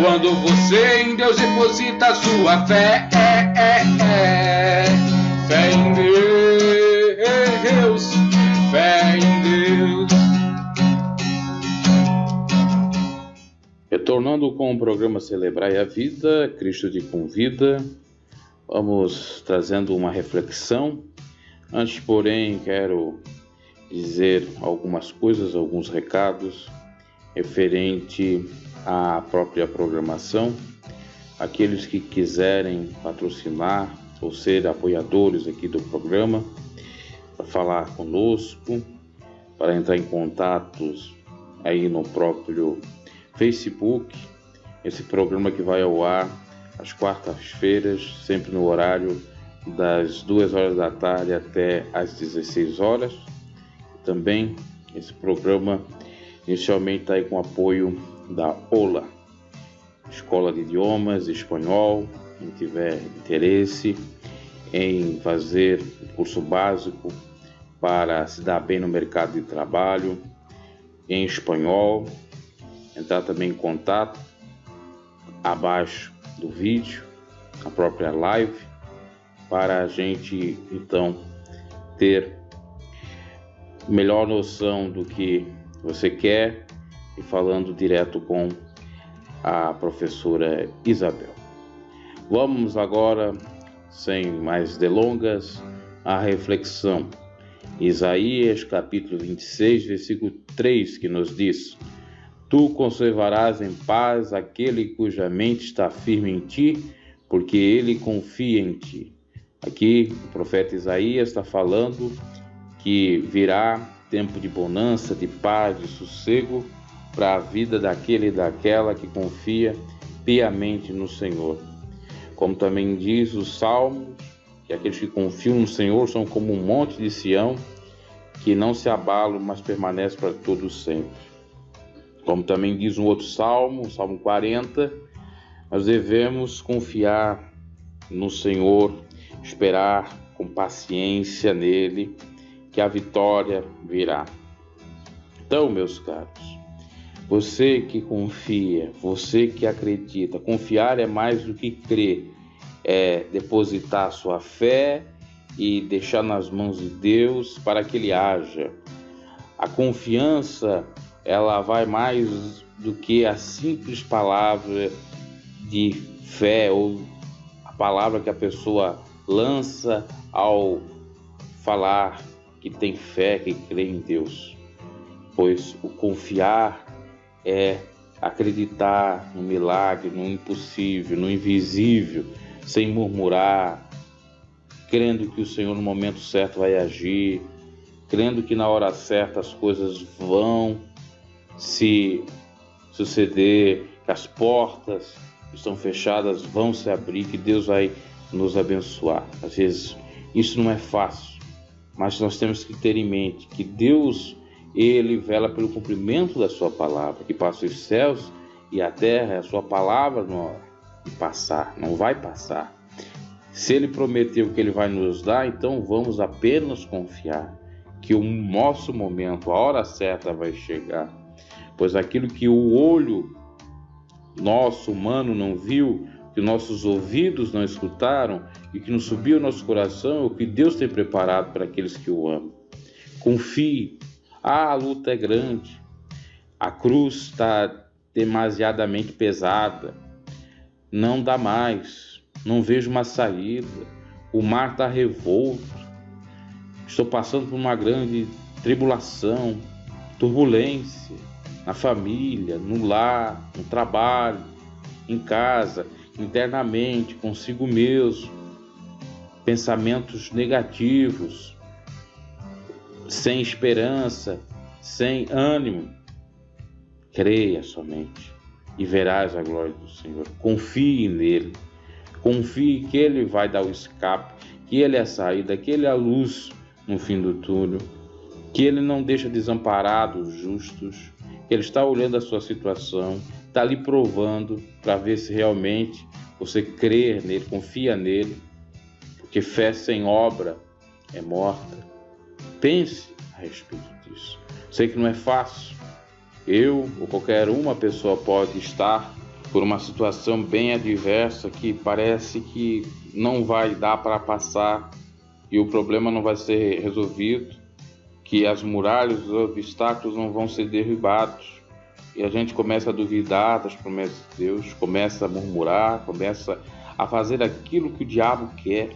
S2: quando você em Deus deposita a sua fé. Fé em Deus, fé em Deus.
S4: Retornando com o programa Celebrai a Vida, Cristo te convida. Vamos trazendo uma reflexão. Antes, porém, quero dizer algumas coisas, alguns recados referente à própria programação. Aqueles que quiserem patrocinar ou ser apoiadores aqui do programa, para falar conosco, para entrar em contatos aí no próprio Facebook. Esse programa que vai ao ar às quartas-feiras, sempre no horário das 2 horas da tarde até às 16 horas. Também esse programa inicialmente está aí com apoio da OLA, Escola de Idiomas Espanhol. Quem tiver interesse em fazer um curso básico para se dar bem no mercado de trabalho em espanhol, entrar também em contato abaixo do vídeo, a própria live, para a gente então ter melhor noção do que você quer e falando direto com a professora Isabel. Vamos agora, sem mais delongas, à reflexão. Isaías capítulo 26, versículo 3, que nos diz: Tu conservarás em paz aquele cuja mente está firme em ti, porque ele confia em ti. Aqui o profeta Isaías está falando que virá tempo de bonança, de paz, de sossego para a vida daquele e daquela que confia piamente no Senhor. Como também diz o Salmo, que aqueles que confiam no Senhor são como um monte de Sião, que não se abalam, mas permanece para todo sempre. Como também diz um outro Salmo, o Salmo 40, nós devemos confiar no Senhor, esperar com paciência nele, que a vitória virá. Então, meus caros, você que confia, você que acredita, confiar é mais do que crer, é depositar sua fé e deixar nas mãos de Deus para que Ele haja. A confiança, ela vai mais do que a simples palavra de fé ou a palavra que a pessoa lança ao falar que tem fé, que crê em Deus. Pois o confiar é acreditar no milagre, no impossível, no invisível, sem murmurar, crendo que o Senhor no momento certo vai agir, crendo que na hora certa as coisas vão se suceder, que as portas que estão fechadas vão se abrir, que Deus vai nos abençoar. Às vezes isso não é fácil, mas nós temos que ter em mente que Deus, Ele vela pelo cumprimento da sua palavra, que passa os céus e a terra, a sua palavra não vai passar. Se Ele prometeu que Ele vai nos dar, então vamos apenas confiar que o nosso momento, a hora certa vai chegar. Pois aquilo que o olho nosso humano não viu, que nossos ouvidos não escutaram e que não subiu ao nosso coração, é o que Deus tem preparado para aqueles que o amam. Confie. A luta é grande, a cruz está demasiadamente pesada, não dá mais, não vejo uma saída, o mar está revolto, estou passando por uma grande tribulação, turbulência na família, no lar, no trabalho, em casa, internamente, consigo mesmo, pensamentos negativos, sem esperança, sem ânimo. Creia somente e verás a glória do Senhor. Confie nele, confie que Ele vai dar o escape, que Ele é a saída, que Ele é a luz no fim do túnel, que Ele não deixa desamparados os justos, que Ele está olhando a sua situação, está lhe provando para ver se realmente você crê nele, confia nele, porque fé sem obra é morta. Pense a respeito disso. Sei que não é fácil. Eu ou qualquer uma pessoa pode estar por uma situação bem adversa que parece que não vai dar para passar e o problema não vai ser resolvido, que as muralhas, os obstáculos não vão ser derribados. E a gente começa a duvidar das promessas de Deus, começa a murmurar, começa a fazer aquilo que o diabo quer.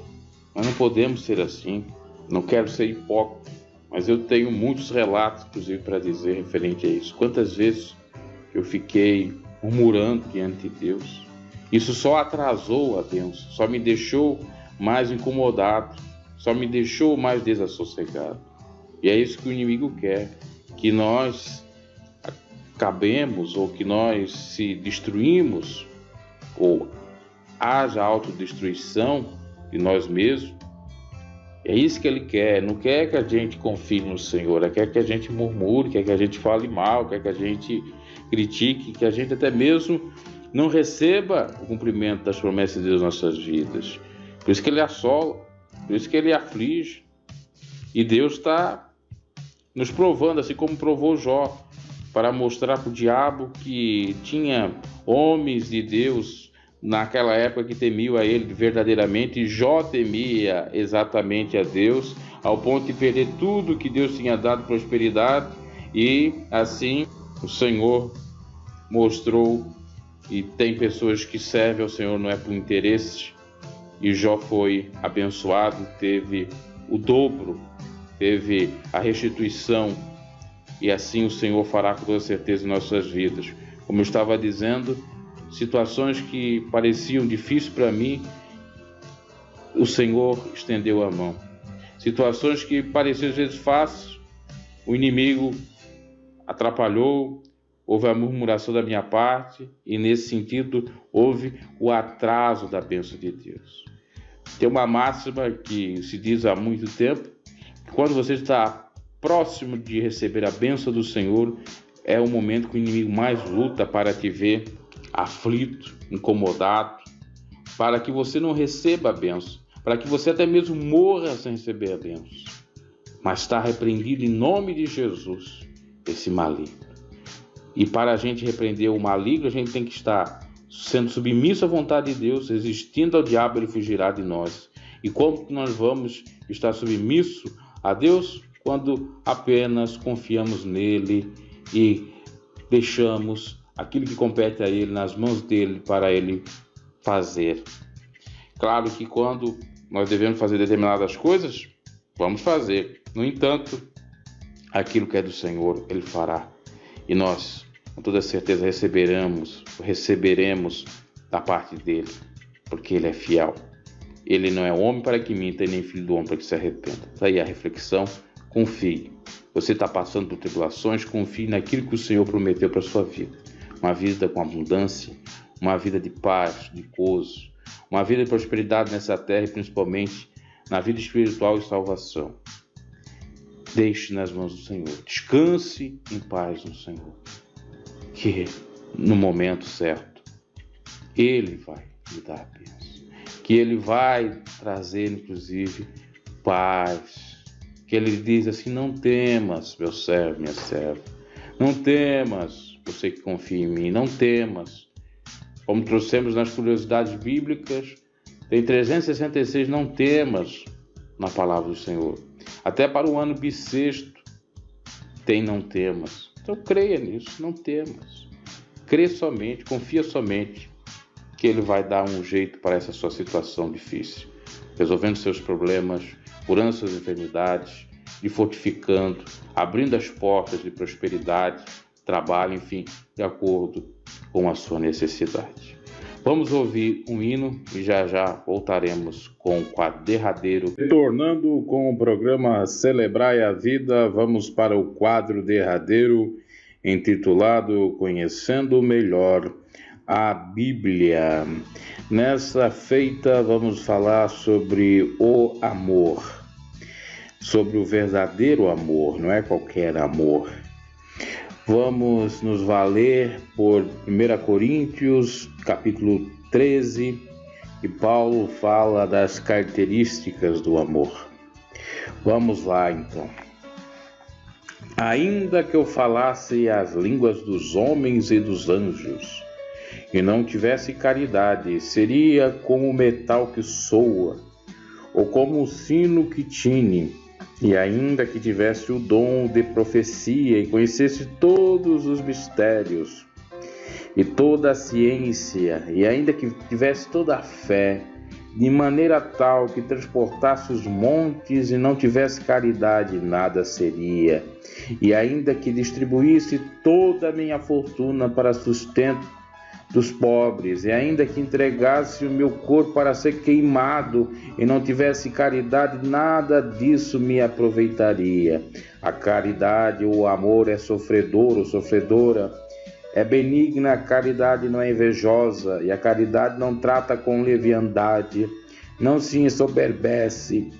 S4: Mas não podemos ser assim. Não quero ser hipócrita, mas eu tenho muitos relatos, inclusive, para dizer referente a isso. Quantas vezes eu fiquei murmurando diante de Deus? Isso só atrasou a bênção, só me deixou mais incomodado, só me deixou mais desassossegado. E é isso que o inimigo quer, que nós acabemos, ou que nós se destruímos, ou haja autodestruição de nós mesmos. É isso que ele quer, não quer que a gente confie no Senhor, quer que a gente murmure, quer que a gente fale mal, quer que a gente critique, que a gente até mesmo não receba o cumprimento das promessas de Deus nas nossas vidas. Por isso que ele assola, por isso que ele aflige. E Deus está nos provando, assim como provou Jó, para mostrar para o diabo que tinha homens de Deus naquela época que temiam a ele verdadeiramente, e Jó temia exatamente a Deus, ao ponto de perder tudo que Deus tinha dado prosperidade, e assim o Senhor mostrou, e tem pessoas que servem ao Senhor não é por interesse, e Jó foi abençoado, teve o dobro, teve a restituição, e assim o Senhor fará com toda certeza em nossas vidas. Como eu estava dizendo, situações que pareciam difíceis para mim, o Senhor estendeu a mão. Situações que pareciam às vezes fáceis, o inimigo atrapalhou, houve a murmuração da minha parte, e nesse sentido houve o atraso da bênção de Deus. Tem uma máxima que se diz há muito tempo, que quando você está próximo de receber a bênção do Senhor, é o momento que o inimigo mais luta para te ver aflito, incomodado, para que você não receba a bênção, para que você até mesmo morra sem receber a bênção. Mas está repreendido em nome de Jesus esse maligno. E para a gente repreender o maligno, a gente tem que estar sendo submisso à vontade de Deus, resistindo ao diabo, ele fugirá de nós. E como nós vamos estar submissos a Deus? Quando apenas confiamos nele e deixamos aquilo que compete a ele nas mãos dele para ele fazer. Claro que quando nós devemos fazer determinadas coisas, vamos fazer. No entanto, aquilo que é do Senhor, ele fará. E nós com toda certeza receberemos da parte dele, porque ele é fiel. Ele não é homem para que minta, nem filho do homem para que se arrependa. Daí a reflexão: confie. Você está passando por tribulações, confie naquilo que o Senhor prometeu para a sua vida. Uma vida com abundância, uma vida de paz, de gozo, uma vida de prosperidade nessa terra e principalmente na vida espiritual e salvação. Deixe nas mãos do Senhor. Descanse em paz no Senhor. Que no momento certo, Ele vai lhe dar a bênção. Que Ele vai trazer, inclusive, paz. Que Ele diz assim: não temas, meu servo, minha serva. Não temas, você que confia em mim. Não temas. Como trouxemos nas curiosidades bíblicas, tem 366 não temas na palavra do Senhor. Até para o ano bissexto tem não temas. Então creia nisso, não temas. Crê somente, confia somente que Ele vai dar um jeito para essa sua situação difícil, resolvendo seus problemas, curando suas enfermidades, lhe fortificando, abrindo as portas de prosperidade, trabalho, enfim, de acordo com a sua necessidade. Vamos ouvir um hino e já voltaremos com o quadro derradeiro. Retornando com o programa Celebrai a Vida, vamos para o quadro derradeiro, intitulado Conhecendo Melhor a Bíblia. Nessa feita vamos falar sobre o amor, sobre o verdadeiro amor, não é qualquer amor. Vamos nos valer por 1 Coríntios, capítulo 13, e Paulo fala das características do amor. Vamos lá, então. Ainda que eu falasse as línguas dos homens e dos anjos, e não tivesse caridade, seria como o metal que soa, ou como o sino que tine. E ainda que tivesse o dom de profecia e conhecesse todos os mistérios e toda a ciência, e ainda que tivesse toda a fé, de maneira tal que transportasse os montes e não tivesse caridade, nada seria. E ainda que distribuísse toda a minha fortuna para sustento dos pobres, e ainda que entregasse o meu corpo para ser queimado e não tivesse caridade, nada disso me aproveitaria. A caridade ou o amor é sofredor ou sofredora, é benigna, a caridade não é invejosa, e a caridade não trata com leviandade, não se ensoberbece,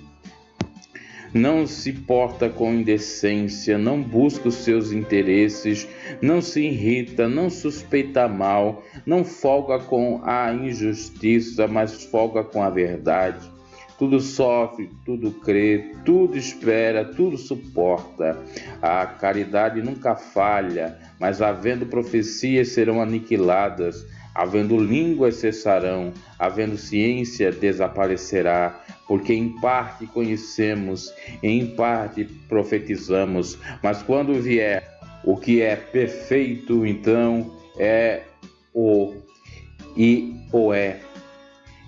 S4: não se porta com indecência, não busca os seus interesses, não se irrita, não suspeita mal, não folga com a injustiça, mas folga com a verdade. Tudo sofre, tudo crê, tudo espera, tudo suporta. A caridade nunca falha, mas havendo profecias serão aniquiladas, havendo línguas cessarão, havendo ciência desaparecerá, porque em parte conhecemos, em parte profetizamos, mas quando vier o que é perfeito, então é o é.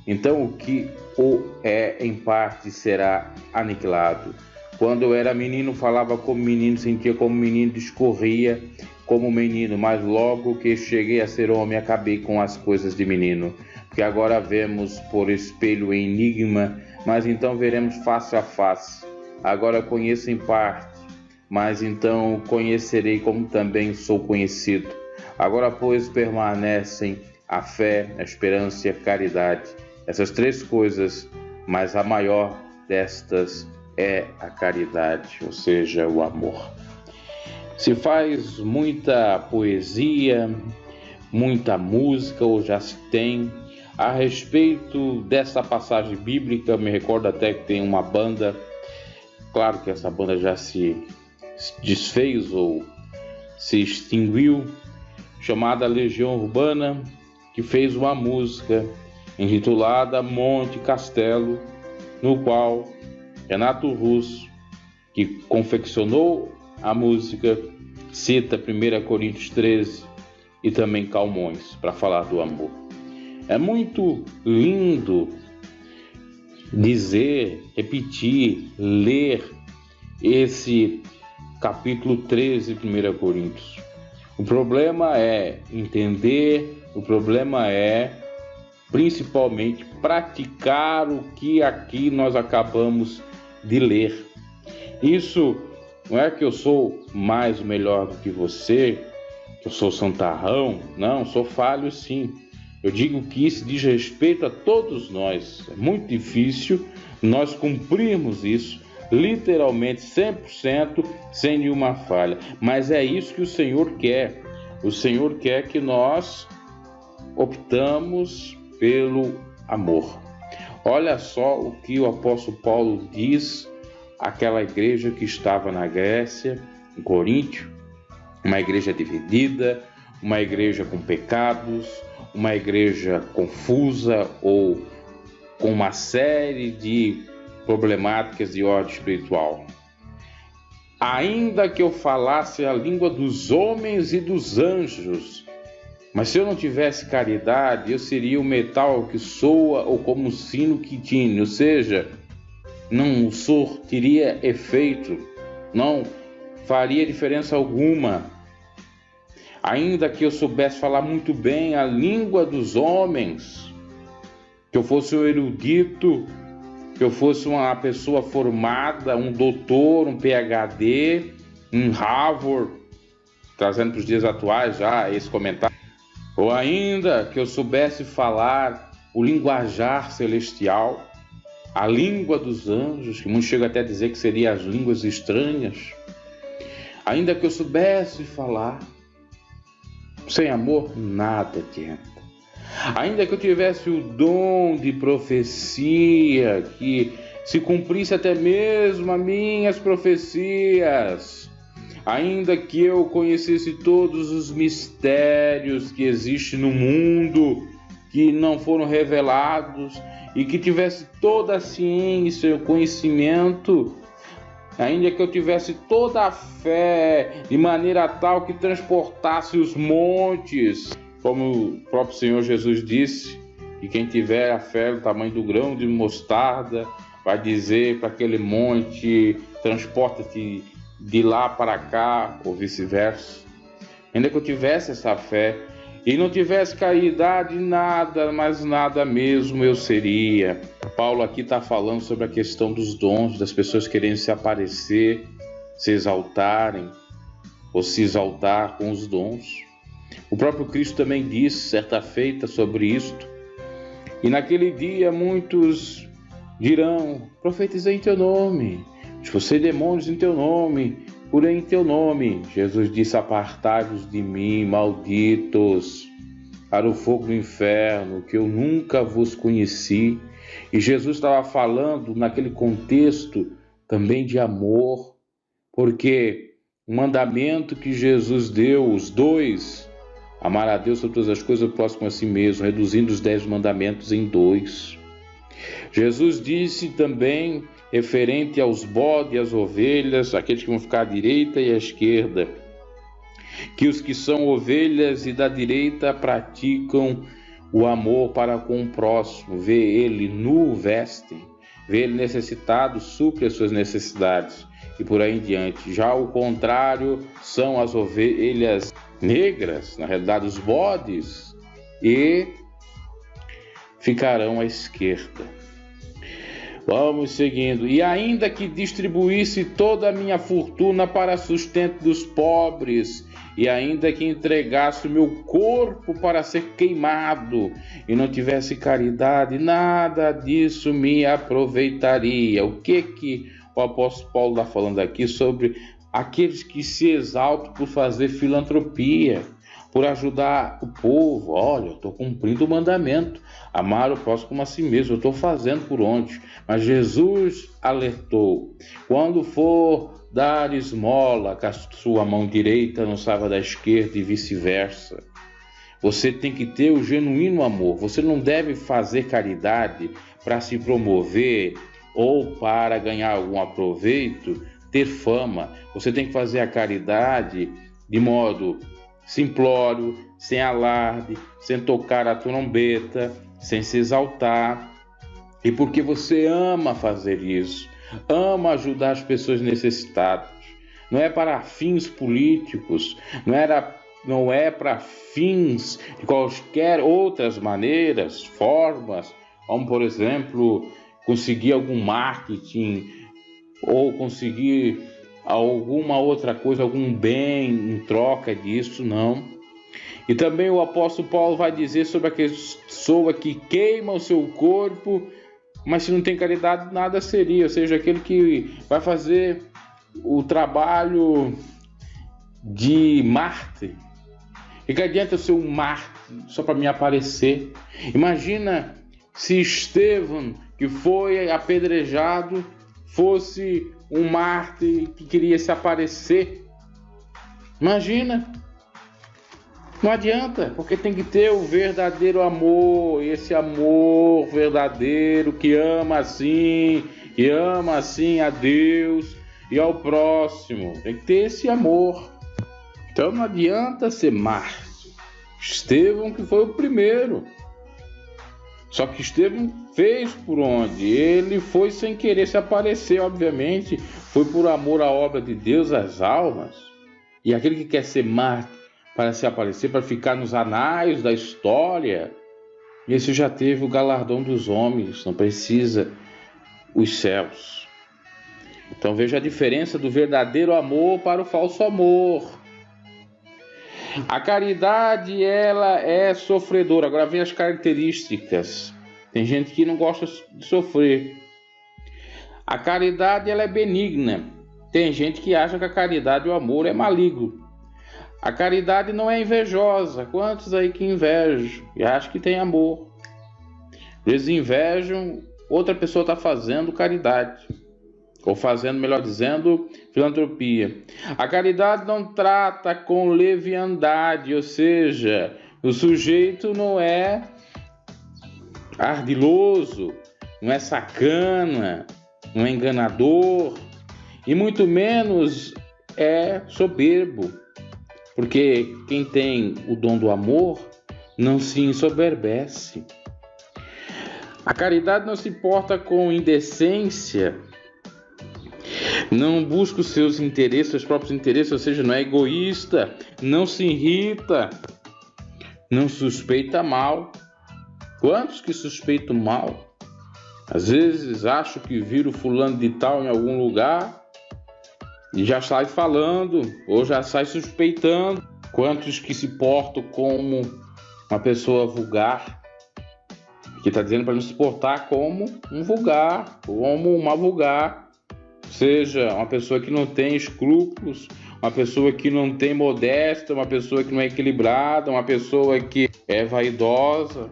S4: Então o que o é em parte será aniquilado. Quando eu era menino, falava como menino, sentia como menino, discorria como menino, mas logo que cheguei a ser homem, acabei com as coisas de menino. Porque agora vemos por espelho em enigma, mas então veremos face a face. Agora conheço em parte, mas então conhecerei como também sou conhecido. Agora, pois, permanecem a fé, a esperança e a caridade. Essas três coisas, mas a maior destas é a caridade, ou seja, o amor. Se faz muita poesia, muita música, ou já se tem, a respeito dessa passagem bíblica. Me recordo até que tem uma banda, claro que essa banda já se desfez ou se extinguiu, chamada Legião Urbana, que fez uma música intitulada Monte Castelo, no qual Renato Russo, que confeccionou a música, cita 1 Coríntios 13 e também Calmões para falar do amor. É muito lindo dizer, repetir, ler esse capítulo 13 de 1 Coríntios, O problema é entender, o problema é principalmente praticar o que aqui nós acabamos de ler. Isso não é que eu sou mais ou melhor do que você, que eu sou santarrão, não, sou falho sim. Eu digo que isso diz respeito a todos nós. É muito difícil nós cumprirmos isso literalmente 100%, sem nenhuma falha. Mas é isso que o Senhor quer. O Senhor quer que nós optamos pelo amor. Olha só o que o apóstolo Paulo diz àquela igreja que estava na Grécia, em Coríntio, uma igreja dividida, uma igreja com pecados, uma igreja confusa ou com uma série de problemáticas de ordem espiritual. Ainda que eu falasse a língua dos homens e dos anjos, mas se eu não tivesse caridade, eu seria o metal que soa ou como um sino que tine, ou seja, não surtiria efeito, não faria diferença alguma. Ainda que eu soubesse falar muito bem a língua dos homens, que eu fosse um erudito, que eu fosse uma pessoa formada, um doutor, um PhD, um Harvard, trazendo para os dias atuais já esse comentário, ou ainda que eu soubesse falar o linguajar celestial, a língua dos anjos, que muitos chegam até a dizer que seria as línguas estranhas, ainda que eu soubesse falar, sem amor nada adianta. Ainda que eu tivesse o dom de profecia, que se cumprisse até mesmo as minhas profecias, ainda que eu conhecesse todos os mistérios que existem no mundo, que não foram revelados, e que tivesse toda a ciência e o conhecimento, ainda que eu tivesse toda a fé, de maneira tal que transportasse os montes, como o próprio Senhor Jesus disse, que quem tiver a fé do tamanho do grão de mostarda, vai dizer para aquele monte, transporta-te de lá para cá, ou vice-versa. Ainda que eu tivesse essa fé, e não tivesse caridade, nada, mas nada mesmo eu seria. Paulo aqui está falando sobre a questão dos dons, das pessoas querendo se aparecer, se exaltarem, ou se exaltar com os dons. O próprio Cristo também disse, certa feita, sobre isto. E naquele dia muitos dirão, profetizei em teu nome, expulsei demônios em teu nome, curei em teu nome. Jesus disse, apartai-vos de mim, malditos, para o fogo do inferno, que eu nunca vos conheci. E Jesus estava falando naquele contexto também de amor, porque o mandamento que Jesus deu, os dois, amar a Deus sobre todas as coisas, o próximo a si mesmo, reduzindo os 10 mandamentos em 2. Jesus disse também, referente aos bodes e às ovelhas, aqueles que vão ficar à direita e à esquerda, que os que são ovelhas e da direita praticam o amor para com o próximo, vê ele nu, vestem, vê ele necessitado, supre as suas necessidades, e por aí em diante. Já o contrário são as ovelhas negras, na realidade os bodes, e ficarão à esquerda. Vamos seguindo. E ainda que distribuísse toda a minha fortuna para sustento dos pobres, e ainda que entregasse o meu corpo para ser queimado, e não tivesse caridade, nada disso me aproveitaria. O que o apóstolo Paulo está falando aqui sobre aqueles que se exaltam por fazer filantropia, por ajudar o povo? Olha, eu estou cumprindo o mandamento, amar o próximo como a si mesmo, eu estou fazendo por onde? Mas Jesus alertou, quando for dar esmola, que a sua mão direita não saiba da esquerda e vice-versa. Você tem que ter o genuíno amor, você não deve fazer caridade para se promover ou para ganhar algum aproveito, ter fama. Você tem que fazer a caridade de modo simplório, sem alarde, sem tocar a trombeta, sem se exaltar. E porque você ama fazer isso, ama ajudar as pessoas necessitadas. Não é para fins políticos, não não é para fins de quaisquer outras maneiras, formas, como, por exemplo, conseguir algum marketing ou conseguir alguma outra coisa, algum bem em troca disso, não. E também o apóstolo Paulo vai dizer sobre a pessoa que queima o seu corpo, mas se não tem caridade, nada seria. Ou seja, aquele que vai fazer o trabalho de mártir. E que adianta eu ser um mártir só para me aparecer? Imagina se Estevão, que foi apedrejado, fosse um mártir que queria se aparecer. Imagina. Não adianta, porque tem que ter o verdadeiro amor, esse amor verdadeiro que ama assim a Deus e ao próximo. Tem que ter esse amor. Então não adianta ser mártir. Estevão que foi o primeiro. Só que Estevão fez por onde? Ele foi sem querer se aparecer, obviamente. Foi por amor à obra de Deus, às almas. E aquele que quer ser mártir para se aparecer, para ficar nos anais da história, esse já teve o galardão dos homens, não precisa os céus. Então veja a diferença do verdadeiro amor para o falso amor. A caridade, ela é sofredora. Agora vem as características. Tem gente que não gosta de sofrer. A caridade, ela é benigna. Tem gente que acha que a caridade e o amor é maligno. A caridade não é invejosa. Quantos aí que invejam e acham que tem amor? Eles invejam, outra pessoa está fazendo caridade. Ou fazendo, melhor dizendo, filantropia. A caridade não trata com leviandade, ou seja, o sujeito não é ardiloso, não é sacana, não é enganador, e muito menos é soberbo. Porque quem tem o dom do amor não se ensoberbece. A caridade não se importa com indecência, não busca os seus interesses, os próprios interesses, ou seja, não é egoísta, não se irrita, não suspeita mal. Quantos que suspeitam mal? Às vezes acho que viram fulano de tal em algum lugar e já sai falando, ou já sai suspeitando. Quantos que se portam como uma pessoa vulgar, que está dizendo para não se portar como um vulgar, como uma vulgar, seja uma pessoa que não tem escrúpulos, uma pessoa que não tem modéstia, uma pessoa que não é equilibrada, uma pessoa que é vaidosa,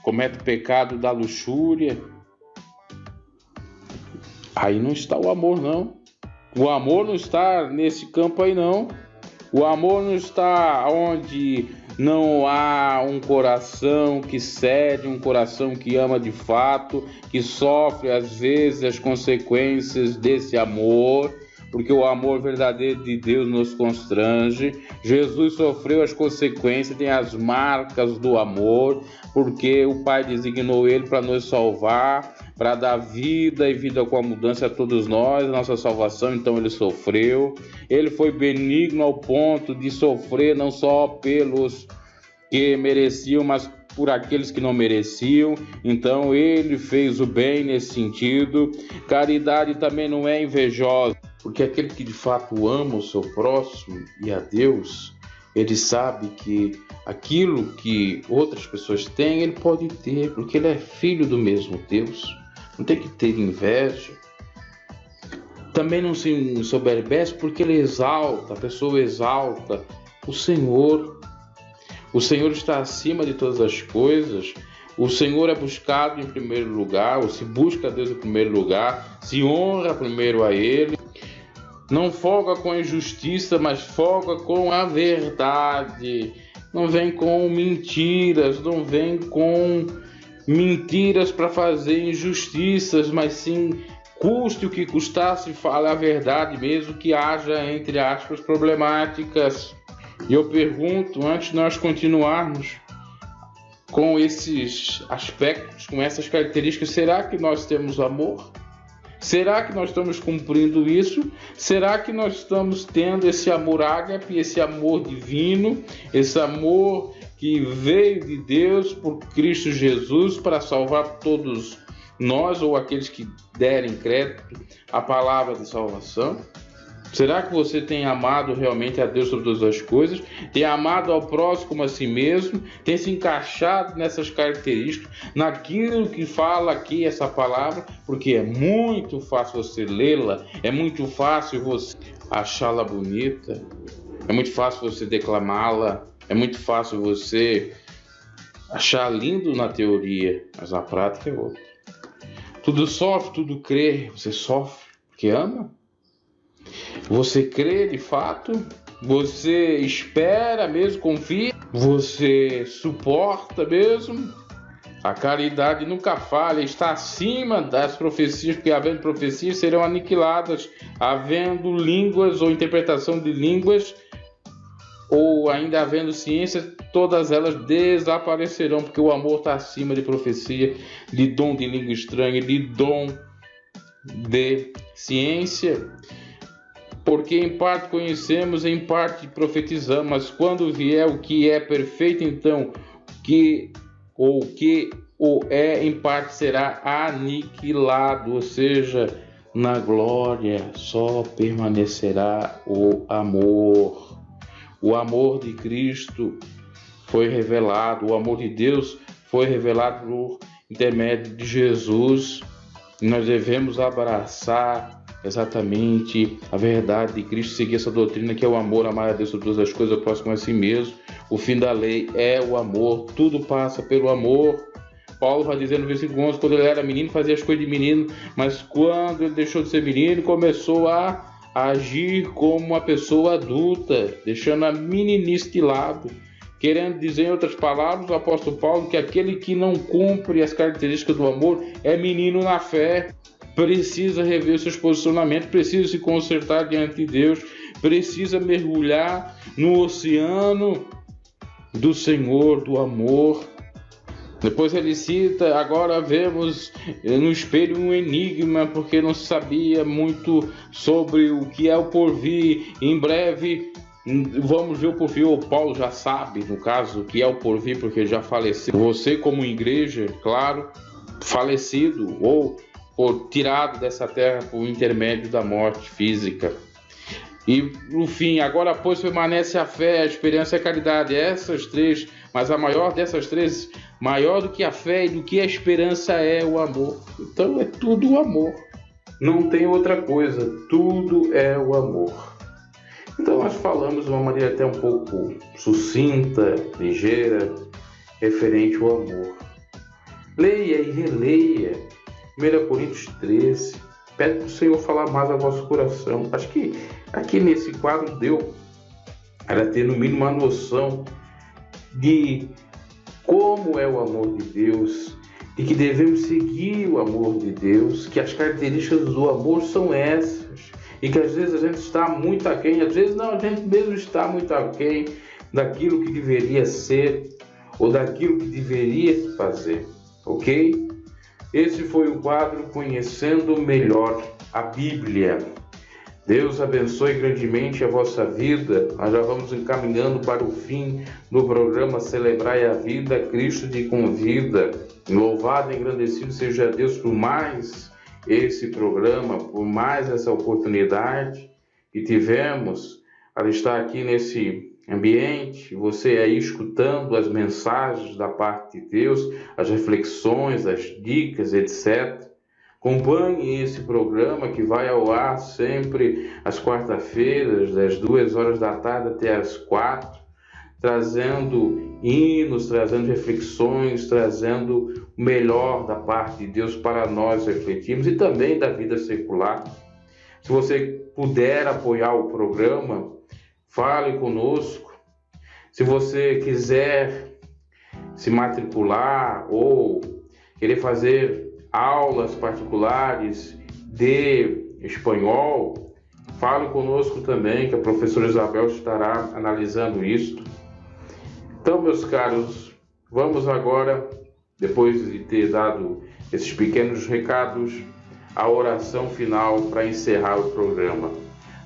S4: comete o pecado da luxúria. Aí não está o amor, não. O amor não está nesse campo aí, não. O amor não está onde não há um coração que cede, um coração que ama de fato, que sofre às vezes as consequências desse amor, porque o amor verdadeiro de Deus nos constrange. Jesus sofreu as consequências, tem as marcas do amor, porque o Pai designou ele para nos salvar, para dar vida e vida com a mudança a todos nós, a nossa salvação. Então ele sofreu, ele foi benigno ao ponto de sofrer não só pelos que mereciam, mas por aqueles que não mereciam. Então ele fez o bem nesse sentido. Caridade também não é invejosa, porque aquele que de fato ama o seu próximo e a Deus, ele sabe que aquilo que outras pessoas têm, ele pode ter, porque ele é filho do mesmo Deus. Não tem que ter inveja. Também não se ensoberbece, porque ele exalta, a pessoa exalta o Senhor. O Senhor está acima de todas as coisas. O Senhor é buscado em primeiro lugar, ou se busca a Deus em primeiro lugar, se honra primeiro a Ele. Não folga com a injustiça, mas folga com a verdade. Não vem com mentiras, não vem com mentiras para fazer injustiças, mas sim, custe o que custasse, fale a verdade, mesmo que haja, entre aspas, problemáticas. E eu pergunto, antes de nós continuarmos com esses aspectos, com essas características, será que nós temos amor? Será que nós estamos cumprindo isso? Será que nós estamos tendo esse amor ágape, esse amor divino, esse amor que veio de Deus por Cristo Jesus para salvar todos nós ou aqueles que derem crédito à palavra de salvação? Será que você tem amado realmente a Deus sobre todas as coisas? Tem amado ao próximo como a si mesmo? Tem se encaixado nessas características, naquilo que fala aqui essa palavra? Porque é muito fácil você lê-la, é muito fácil você achá-la bonita, é muito fácil você declamá-la, é muito fácil você achar lindo na teoria, mas na prática é outra. Tudo sofre, tudo crê. Você sofre porque ama? Você crê de fato? Você espera mesmo, confia? Você suporta mesmo? A caridade nunca falha, está acima das profecias, porque havendo profecias serão aniquiladas, havendo línguas ou interpretação de línguas, ou ainda havendo ciência, todas elas desaparecerão, porque o amor está acima de profecia, de dom de língua estranha, de dom de ciência. Porque em parte conhecemos, em parte profetizamos, mas quando vier o que é perfeito, então o que é em parte será aniquilado, ou seja, na glória só permanecerá o amor. O amor de Cristo foi revelado, o amor de Deus foi revelado por intermédio de Jesus. E nós devemos abraçar exatamente a verdade de Cristo, seguir essa doutrina que é o amor, amar a Deus sobre todas as coisas, o próximo a si mesmo. O fim da lei é o amor, tudo passa pelo amor. Paulo vai dizer no versículo 11, quando ele era menino fazia as coisas de menino, mas quando ele deixou de ser menino começou a agir como uma pessoa adulta, deixando a meninice de lado. Querendo dizer em outras palavras, o apóstolo Paulo, que aquele que não cumpre as características do amor é menino na fé. Precisa rever seus posicionamentos, precisa se consertar diante de Deus, precisa mergulhar no oceano do Senhor, do amor. Depois ele cita, agora vemos no espelho um enigma, porque não se sabia muito sobre o que é o porvir. Em breve vamos ver o porvir, ou Paulo já sabe, no caso, o que é o porvir, porque já faleceu. Você como igreja, claro, falecido ou tirado dessa terra por intermédio da morte física. E no fim, agora pois permanece a fé, a esperança e a caridade. Essas três, mas a maior dessas três, maior do que a fé e do que a esperança é o amor. Então é tudo o amor. Não tem outra coisa, tudo é o amor. Então nós falamos de uma maneira até um pouco sucinta, ligeira, referente ao amor. Leia e releia 1 Coríntios 13, pede para o Senhor falar mais ao vosso coração. Acho que aqui nesse quadro deu para ter no mínimo uma noção de como é o amor de Deus e que devemos seguir o amor de Deus, que as características do amor são essas e que às vezes a gente está muito aquém, às vezes não, a gente mesmo está muito aquém daquilo que deveria ser ou daquilo que deveria se fazer, ok? Esse foi o quadro Conhecendo Melhor a Bíblia. Deus abençoe grandemente a vossa vida. Nós já vamos encaminhando para o fim do programa Celebrai a Vida, Cristo te convida. Louvado e engrandecido seja Deus por mais esse programa, por mais essa oportunidade que tivemos para estar aqui nesse ambiente, você aí escutando as mensagens da parte de Deus, as reflexões, as dicas, etc. Acompanhe esse programa que vai ao ar sempre às quarta-feiras, das 2 da tarde até às 4, trazendo hinos, trazendo reflexões, trazendo o melhor da parte de Deus para nós refletirmos e também da vida secular. Se você puder apoiar o programa, fale conosco. Se você quiser se matricular ou querer fazer aulas particulares de espanhol, fale conosco também, que a professora Isabel estará analisando isso. Então, meus caros, vamos agora, depois de ter dado esses pequenos recados, a oração final para encerrar o programa.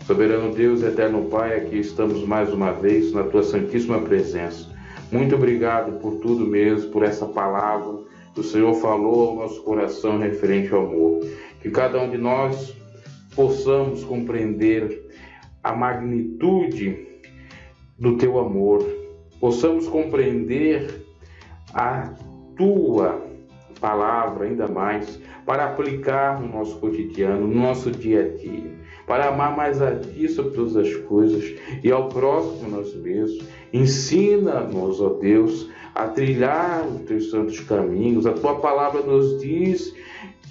S4: Soberano Deus, eterno Pai, aqui estamos mais uma vez na Tua santíssima presença. Muito obrigado por tudo mesmo, por essa palavra que o Senhor falou ao nosso coração referente ao amor. Que cada um de nós possamos compreender a magnitude do Teu amor, possamos compreender a Tua palavra ainda mais, para aplicar no nosso cotidiano, no nosso dia a dia, para amar mais a Ti sobre todas as coisas e ao próximo nós mesmos. Ensina-nos, ó Deus, a trilhar os Teus santos caminhos. A Tua palavra nos diz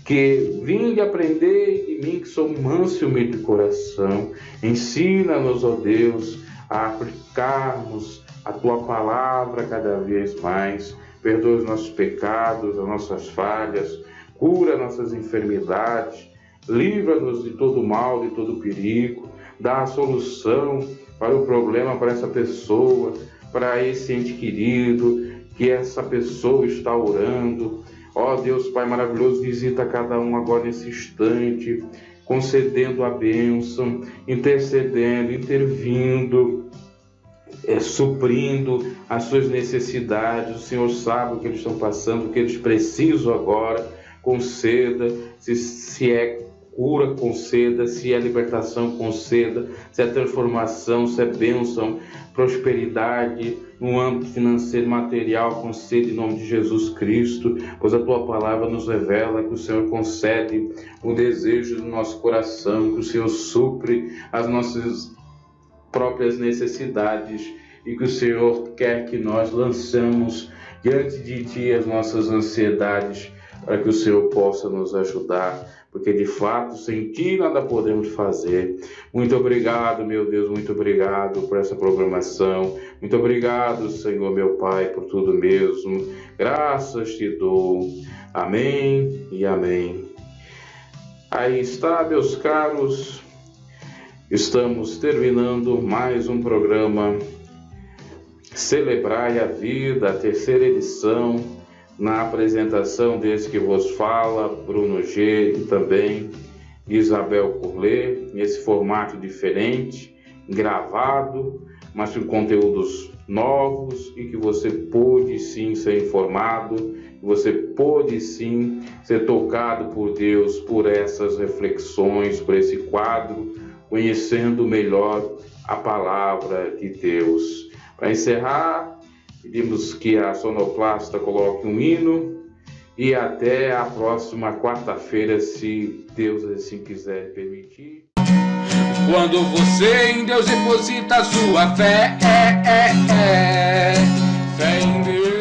S4: que vinde aprender de mim, que sou manso e humilde de coração. Ensina-nos, ó Deus, a aplicarmos a Tua palavra cada vez mais. Perdoa os nossos pecados, as nossas falhas, cura nossas enfermidades, livra-nos de todo mal, de todo perigo, dá a solução para o problema, para essa pessoa, para esse ente querido, que essa pessoa está orando. Ó Deus Pai maravilhoso, visita cada um agora nesse instante, concedendo a bênção, intercedendo, intervindo, suprindo as suas necessidades. O Senhor sabe o que eles estão passando, o que eles precisam agora. Conceda, se é cura, conceda, se é libertação, conceda, se é transformação, se é bênção, prosperidade no âmbito financeiro, material, conceda em nome de Jesus Cristo, pois a Tua palavra nos revela que o Senhor concede o desejo do nosso coração, que o Senhor supre as nossas próprias necessidades e que o Senhor quer que nós lançamos diante de Ti as nossas ansiedades, para que o Senhor possa nos ajudar, porque de fato sem Ti nada podemos fazer. Muito obrigado, meu Deus, muito obrigado por essa programação, muito obrigado, Senhor, meu Pai, por tudo mesmo. Graças Te dou. Amém e amém. Aí está, meus caros. Estamos terminando mais um programa Celebrai a Vida, a terceira edição, na apresentação desse que vos fala, Bruno G, e também Isabel Curlé, nesse formato diferente, gravado, mas com conteúdos novos e que você pôde sim ser informado, você pôde sim ser tocado por Deus, por essas reflexões, por esse quadro, conhecendo melhor a palavra de Deus. Para encerrar, pedimos que a sonoplasta coloque um hino e até a próxima quarta-feira, se Deus assim quiser permitir.
S2: Quando você em Deus deposita sua fé em Deus.